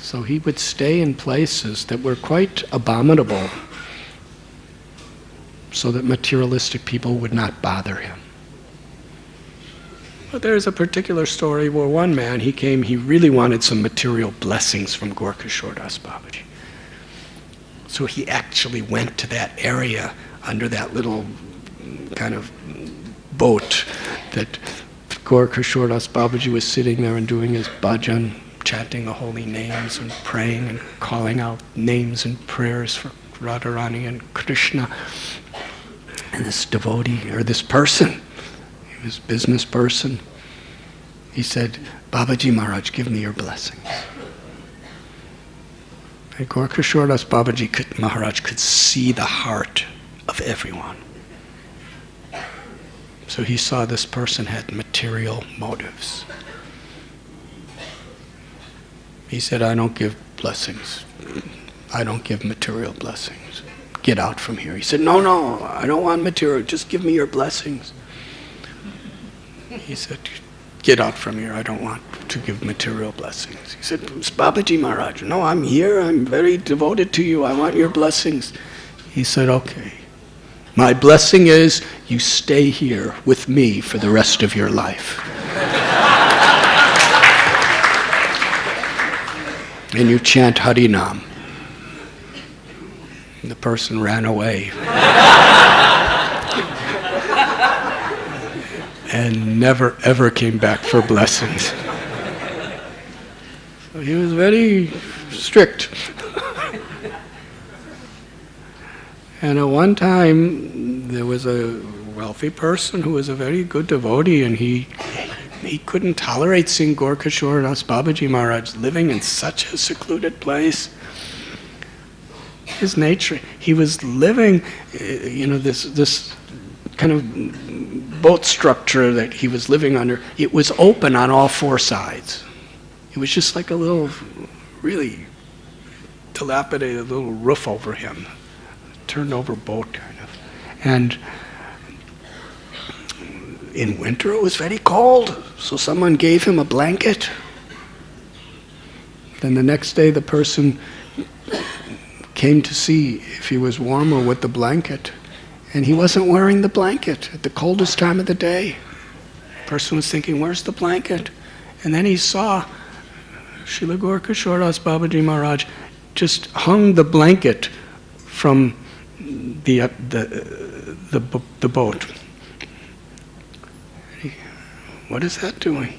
So he would stay in places that were quite abominable so that materialistic people would not bother him. But there's a particular story where one man, he came, he really wanted some material blessings from Gaura Das Babaji. So he actually went to that area under that little kind of boat that Gaura Das Babaji was sitting there and doing his bhajan, chanting the holy names and praying and calling out names and prayers for Radharani and Krishna. And this devotee, or this person, he was a business person, he said, "Babaji Maharaj, give me your blessings." And Gaura Das Babaji Maharaj could see the heart of everyone. So he saw this person had material motives. He said, "I don't give blessings. I don't give material blessings. Get out from here." He said, No, I don't want material. Just give me your blessings." He said, "Get out from here. I don't want to give material blessings." He said, "Babaji Maharaj, no, I'm here. I'm very devoted to you. I want your blessings." He said, "Okay. My blessing is you stay here with me for the rest of your life. And you chant Harinam." And the person ran away. And never ever came back for blessings. So he was very strict. And at one time, there was a wealthy person who was a very good devotee, and he couldn't tolerate seeing Gaura Das Babaji Maharaj living in such a secluded place. His nature, he was living, this kind of boat structure that he was living under. It was open on all four sides. It was just like a little, really dilapidated little roof over him. Turned over boat kind of. And in winter it was very cold, so someone gave him a blanket. Then the next day the person came to see if he was warmer with the blanket, and he wasn't wearing the blanket at the coldest time of the day. The person was thinking, "Where's the blanket?" And then he saw Srila Gaura Das Babaji Maharaj just hung the blanket from the boat. "What is that doing?"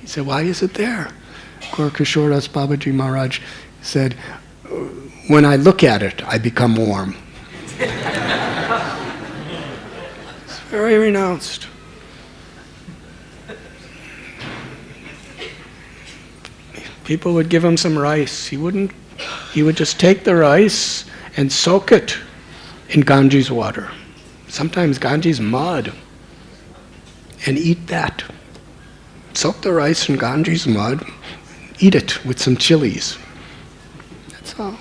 He said, "Why is it there?" Gaura Das Babaji Maharaj said, "When I look at it, I become warm." It's very renounced. People would give him some rice. He would just take the rice and soak it in Ganges water. Sometimes Ganges mud. And eat that. Soak the rice in Ganges mud, eat it with some chilies. That's all.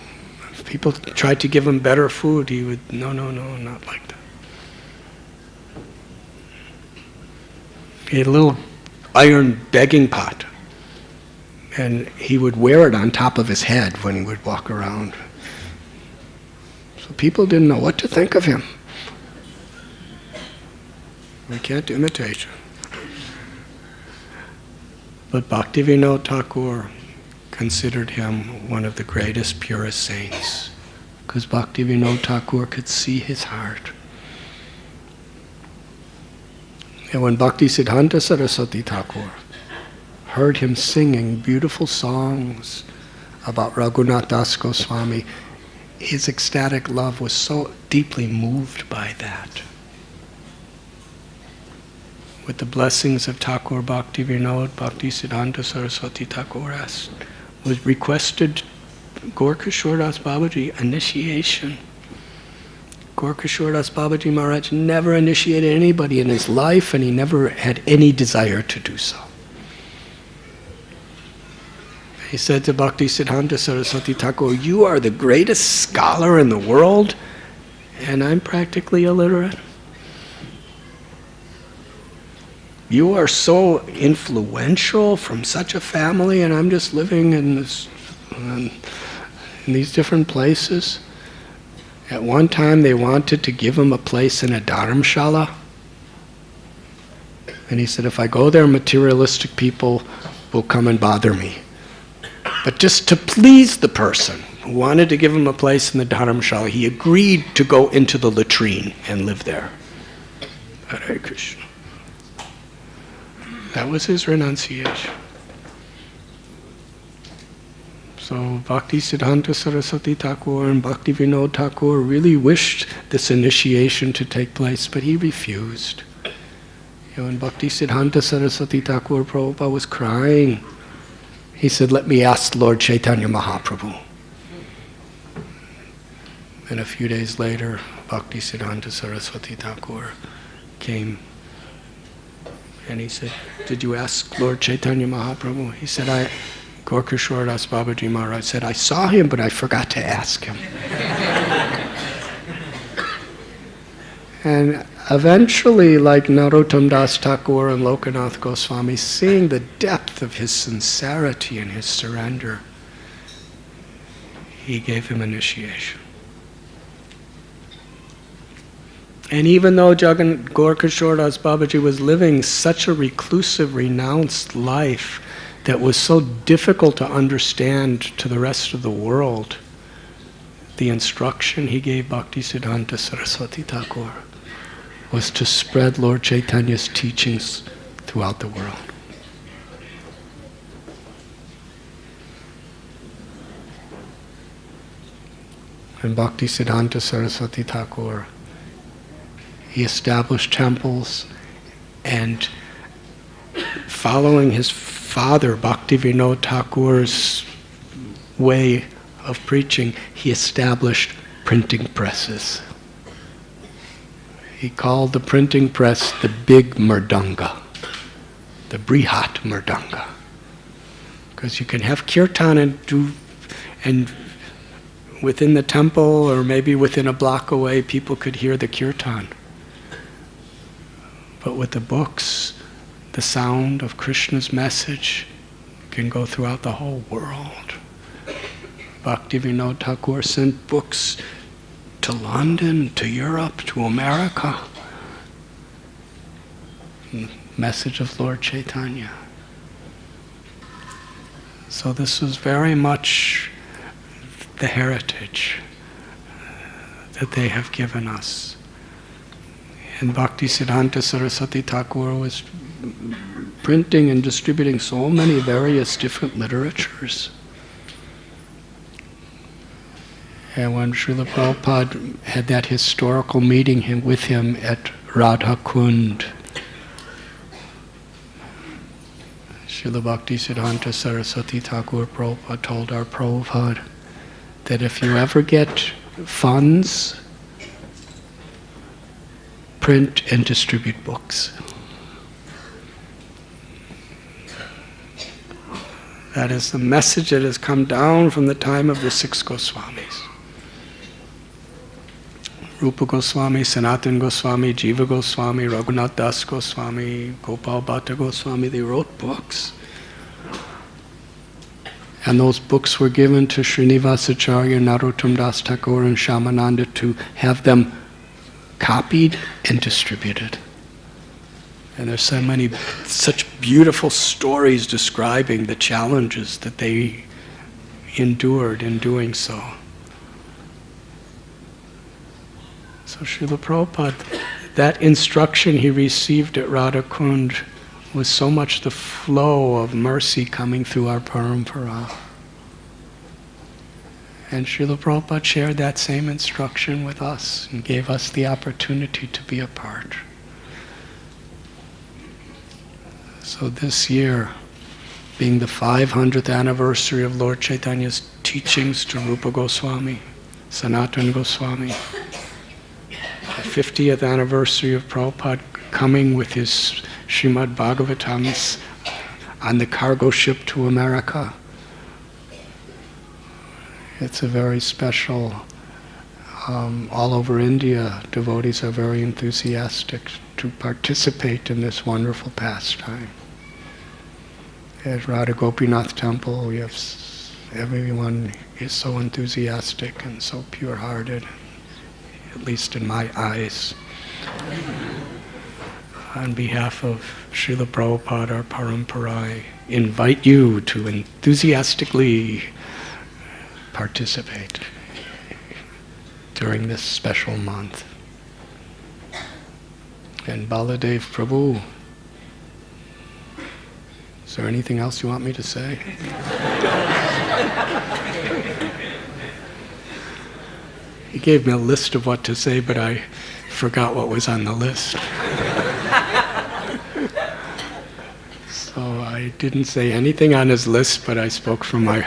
If people tried to give him better food, he would, no, not like that. He had a little iron begging pot, and he would wear it on top of his head when he would walk around. So people didn't know what to think of him. We can't imitate him. But Bhaktivinoda Thakur considered him one of the greatest, purest saints, because Bhaktivinoda Thakur could see his heart. And when Bhaktisiddhanta Saraswati Thakur heard him singing beautiful songs about Raghunath Das Goswami. His ecstatic love was so deeply moved by that. With the blessings of Thakur Bhakti Vinod, Bhakti Siddhanta Saraswati Thakur was requested Gaur-Kishore Das Babaji initiation. Gaur-Kishore Das Babaji Maharaj never initiated anybody in his life, and he never had any desire to do so. He said to Bhakti Siddhanta Saraswati Thakur, "You are the greatest scholar in the world, and I'm practically illiterate. You are so influential from such a family, and I'm just living in these different places." At one time they wanted to give him a place in a dharamshala. And he said, "If I go there, materialistic people will come and bother me." But just to please the person who wanted to give him a place in the dharamshala, he agreed to go into the latrine and live there. Hare Krishna. That was his renunciation. So Bhakti Siddhanta Saraswati Thakur and Bhakti Vinod Thakur really wished this initiation to take place, but he refused. And Bhakti Siddhanta Saraswati Thakur, Prabhupada was crying. He said, "Let me ask Lord Chaitanya Mahaprabhu." And a few days later, Bhakti Siddhanta Saraswati Thakur came and he said, "Did you ask Lord Chaitanya Mahaprabhu?" He said, Gaur-Kishore Das Babaji Maharaj said, "I saw him, but I forgot to ask him." And eventually, like Narottam Das Thakur and Lokanath Goswami, seeing the depth of his sincerity and his surrender, he gave him initiation. And even though Gaur-Kishore Das Babaji was living such a reclusive, renounced life that was so difficult to understand to the rest of the world, the instruction he gave Bhakti Siddhanta Saraswati Thakur was to spread Lord Chaitanya's teachings throughout the world. And Bhakti Siddhanta Saraswati Thakur, he established temples, and following his father Bhakti Vinod Thakur's way of preaching, he established printing presses. He called the printing press the big mridanga, the brihat mridanga, because you can have kirtan and within the temple or maybe within a block away, people could hear the kirtan. But with the books, the sound of Krishna's message can go throughout the whole world. Bhakti Vinod Thakur sent books to London, to Europe, to America. Message of Lord Chaitanya. So this was very much the heritage that they have given us. And Bhakti Siddhanta Saraswati Thakur was printing and distributing so many various different literatures. And when Srila Prabhupada had that historical meeting with him at Radha Kund, Srila Bhakti Siddhanta Saraswati Thakur Prabhupada told our Prabhupada that if you ever get funds, print and distribute books. That is the message that has come down from the time of the 6 Goswamis. Rupa Goswami, Sanatana Goswami, Jiva Goswami, Raghunath Das Goswami, Gopal Bhatta Goswami, they wrote books. And those books were given to Srinivasacharya, Narottam Das Thakur, and Shyamananda to have them copied and distributed. And there's so many, such beautiful stories describing the challenges that they endured in doing so. So Srila Prabhupada, that instruction he received at Radha Kund was so much the flow of mercy coming through our parampara. And Srila Prabhupada shared that same instruction with us and gave us the opportunity to be a part. So this year, being the 500th anniversary of Lord Chaitanya's teachings to Rupa Goswami, Sanatana Goswami, the 50th anniversary of Prabhupada coming with his Srimad Bhagavatams on the cargo ship to America. It's a very special, all over India, devotees are very enthusiastic to participate in this wonderful pastime. At Radha Gopinath temple, we have everyone is so enthusiastic and so pure-hearted, at least in my eyes. On behalf of Srila Prabhupada, our Parampara, I invite you to enthusiastically participate during this special month. And Baladev Prabhu, is there anything else you want me to say? He gave me a list of what to say, but I forgot what was on the list. So I didn't say anything on his list, but I spoke from my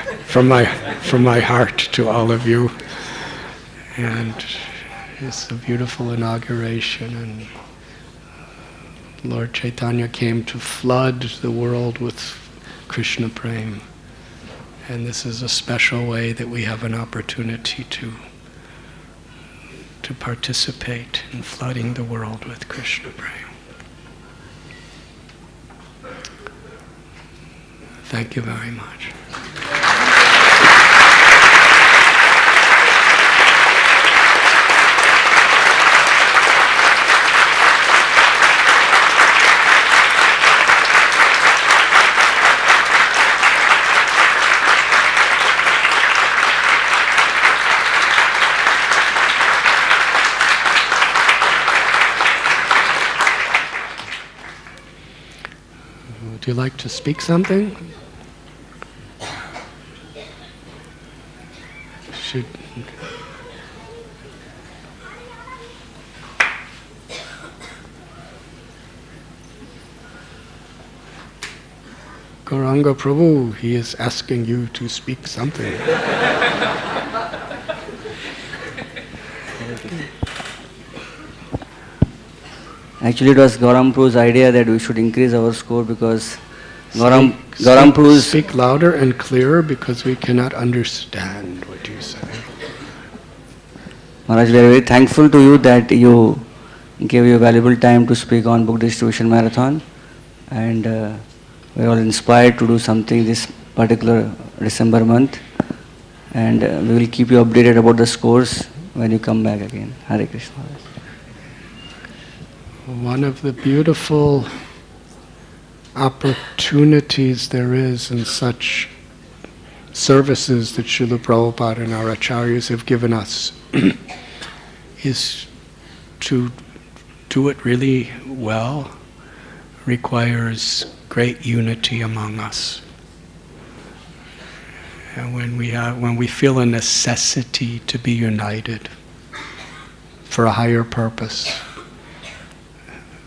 heart to all of you. And it's a beautiful inauguration, and Lord Chaitanya came to flood the world with Krishna Prem. And this is a special way that we have an opportunity to participate in flooding the world with Krishna Prem. Thank you very much. Would you like to speak something? Should Gauranga Prabhu, he is asking you to speak something. Actually, it was Gauram Prabhu's idea that we should increase our score because Gauram Prabhu's... Speak louder and clearer because we cannot understand what you say. Maharaj, we are very thankful to you that you gave your valuable time to speak on Book Distribution Marathon, and we are all inspired to do something this particular December month, and we will keep you updated about the scores when you come back again. Hare Krishna. One of the beautiful opportunities there is in such services that Srila Prabhupada and our acharyas have given us is to do it really well requires great unity among us. And when we feel a necessity to be united for a higher purpose,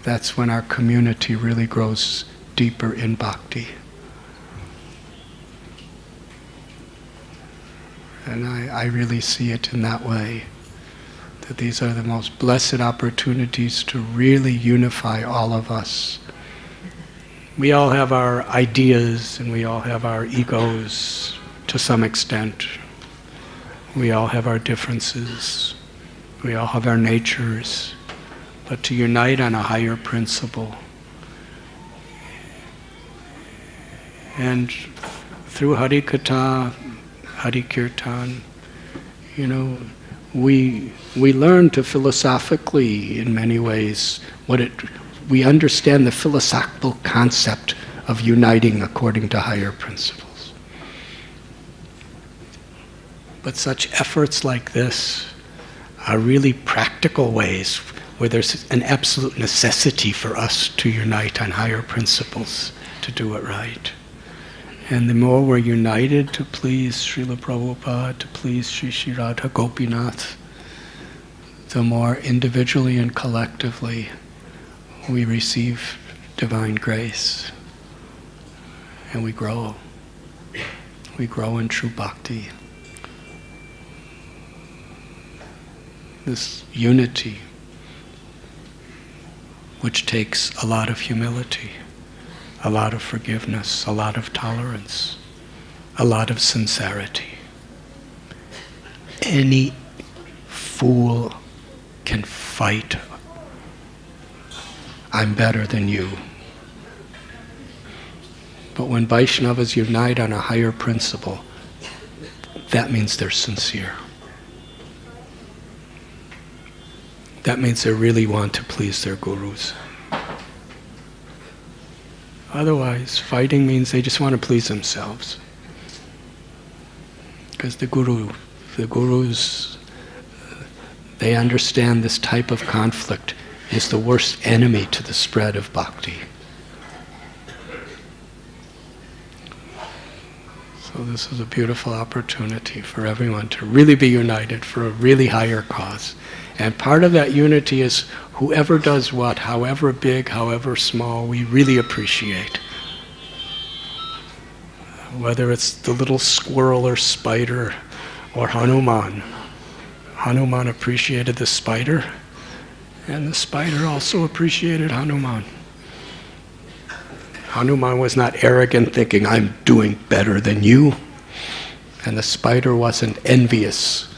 that's when our community really grows deeper in bhakti. And I really see it in that way, that these are the most blessed opportunities to really unify all of us. We all have our ideas and we all have our egos to some extent. We all have our differences. We all have our natures. But to unite on a higher principle. And through Hari Katha, Hari Kirtan, we learn to philosophically, in many ways, we understand the philosophical concept of uniting according to higher principles. But such efforts like this are really practical ways where there's an absolute necessity for us to unite on higher principles to do it right. And the more we're united to please Srila Prabhupada, to please Sri Radha Gopinath, the more individually and collectively we receive divine grace. And we grow. We grow in true bhakti. This unity, which takes a lot of humility, a lot of forgiveness, a lot of tolerance, a lot of sincerity. Any fool can fight. I'm better than you. But when Vaishnavas unite on a higher principle, that means they're sincere. That means they really want to please their gurus. Otherwise, fighting means they just want to please themselves. Because the gurus, they understand this type of conflict is the worst enemy to the spread of bhakti. So this is a beautiful opportunity for everyone to really be united for a really higher cause. And part of that unity is whoever does what, however big, however small, we really appreciate. Whether it's the little squirrel or spider or Hanuman. Hanuman appreciated the spider, and the spider also appreciated Hanuman. Hanuman was not arrogant, thinking, I'm doing better than you. And the spider wasn't envious.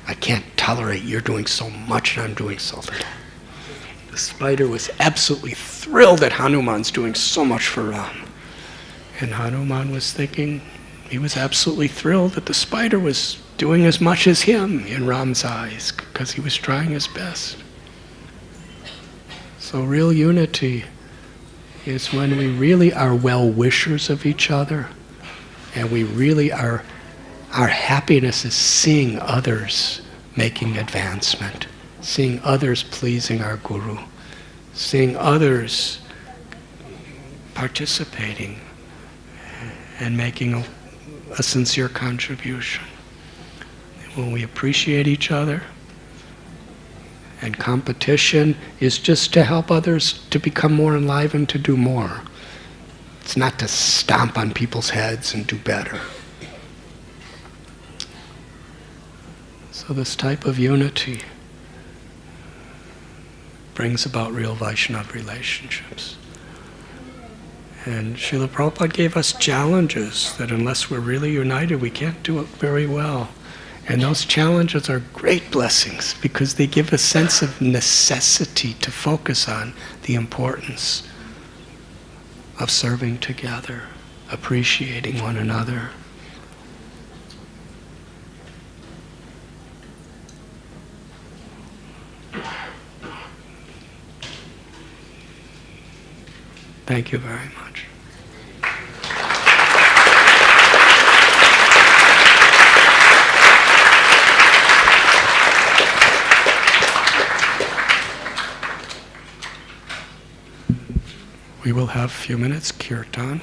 I can't tolerate you're doing so much and I'm doing so little. The spider was absolutely thrilled that Hanuman's doing so much for Ram. And Hanuman was thinking, he was absolutely thrilled that the spider was doing as much as him in Ram's eyes, because he was trying his best. So real unity is when we really are well-wishers of each other, and we really are, our happiness is seeing others making advancement, seeing others pleasing our guru, seeing others participating and making a sincere contribution. When we appreciate each other, and competition is just to help others to become more enlivened, to do more. It's not to stomp on people's heads and do better. So this type of unity brings about real Vaishnava relationships. And Srila Prabhupada gave us challenges that unless we're really united, we can't do it very well. And those challenges are great blessings because they give a sense of necessity to focus on the importance of serving together, appreciating one another. Thank you very much. We will have a few minutes kirtan.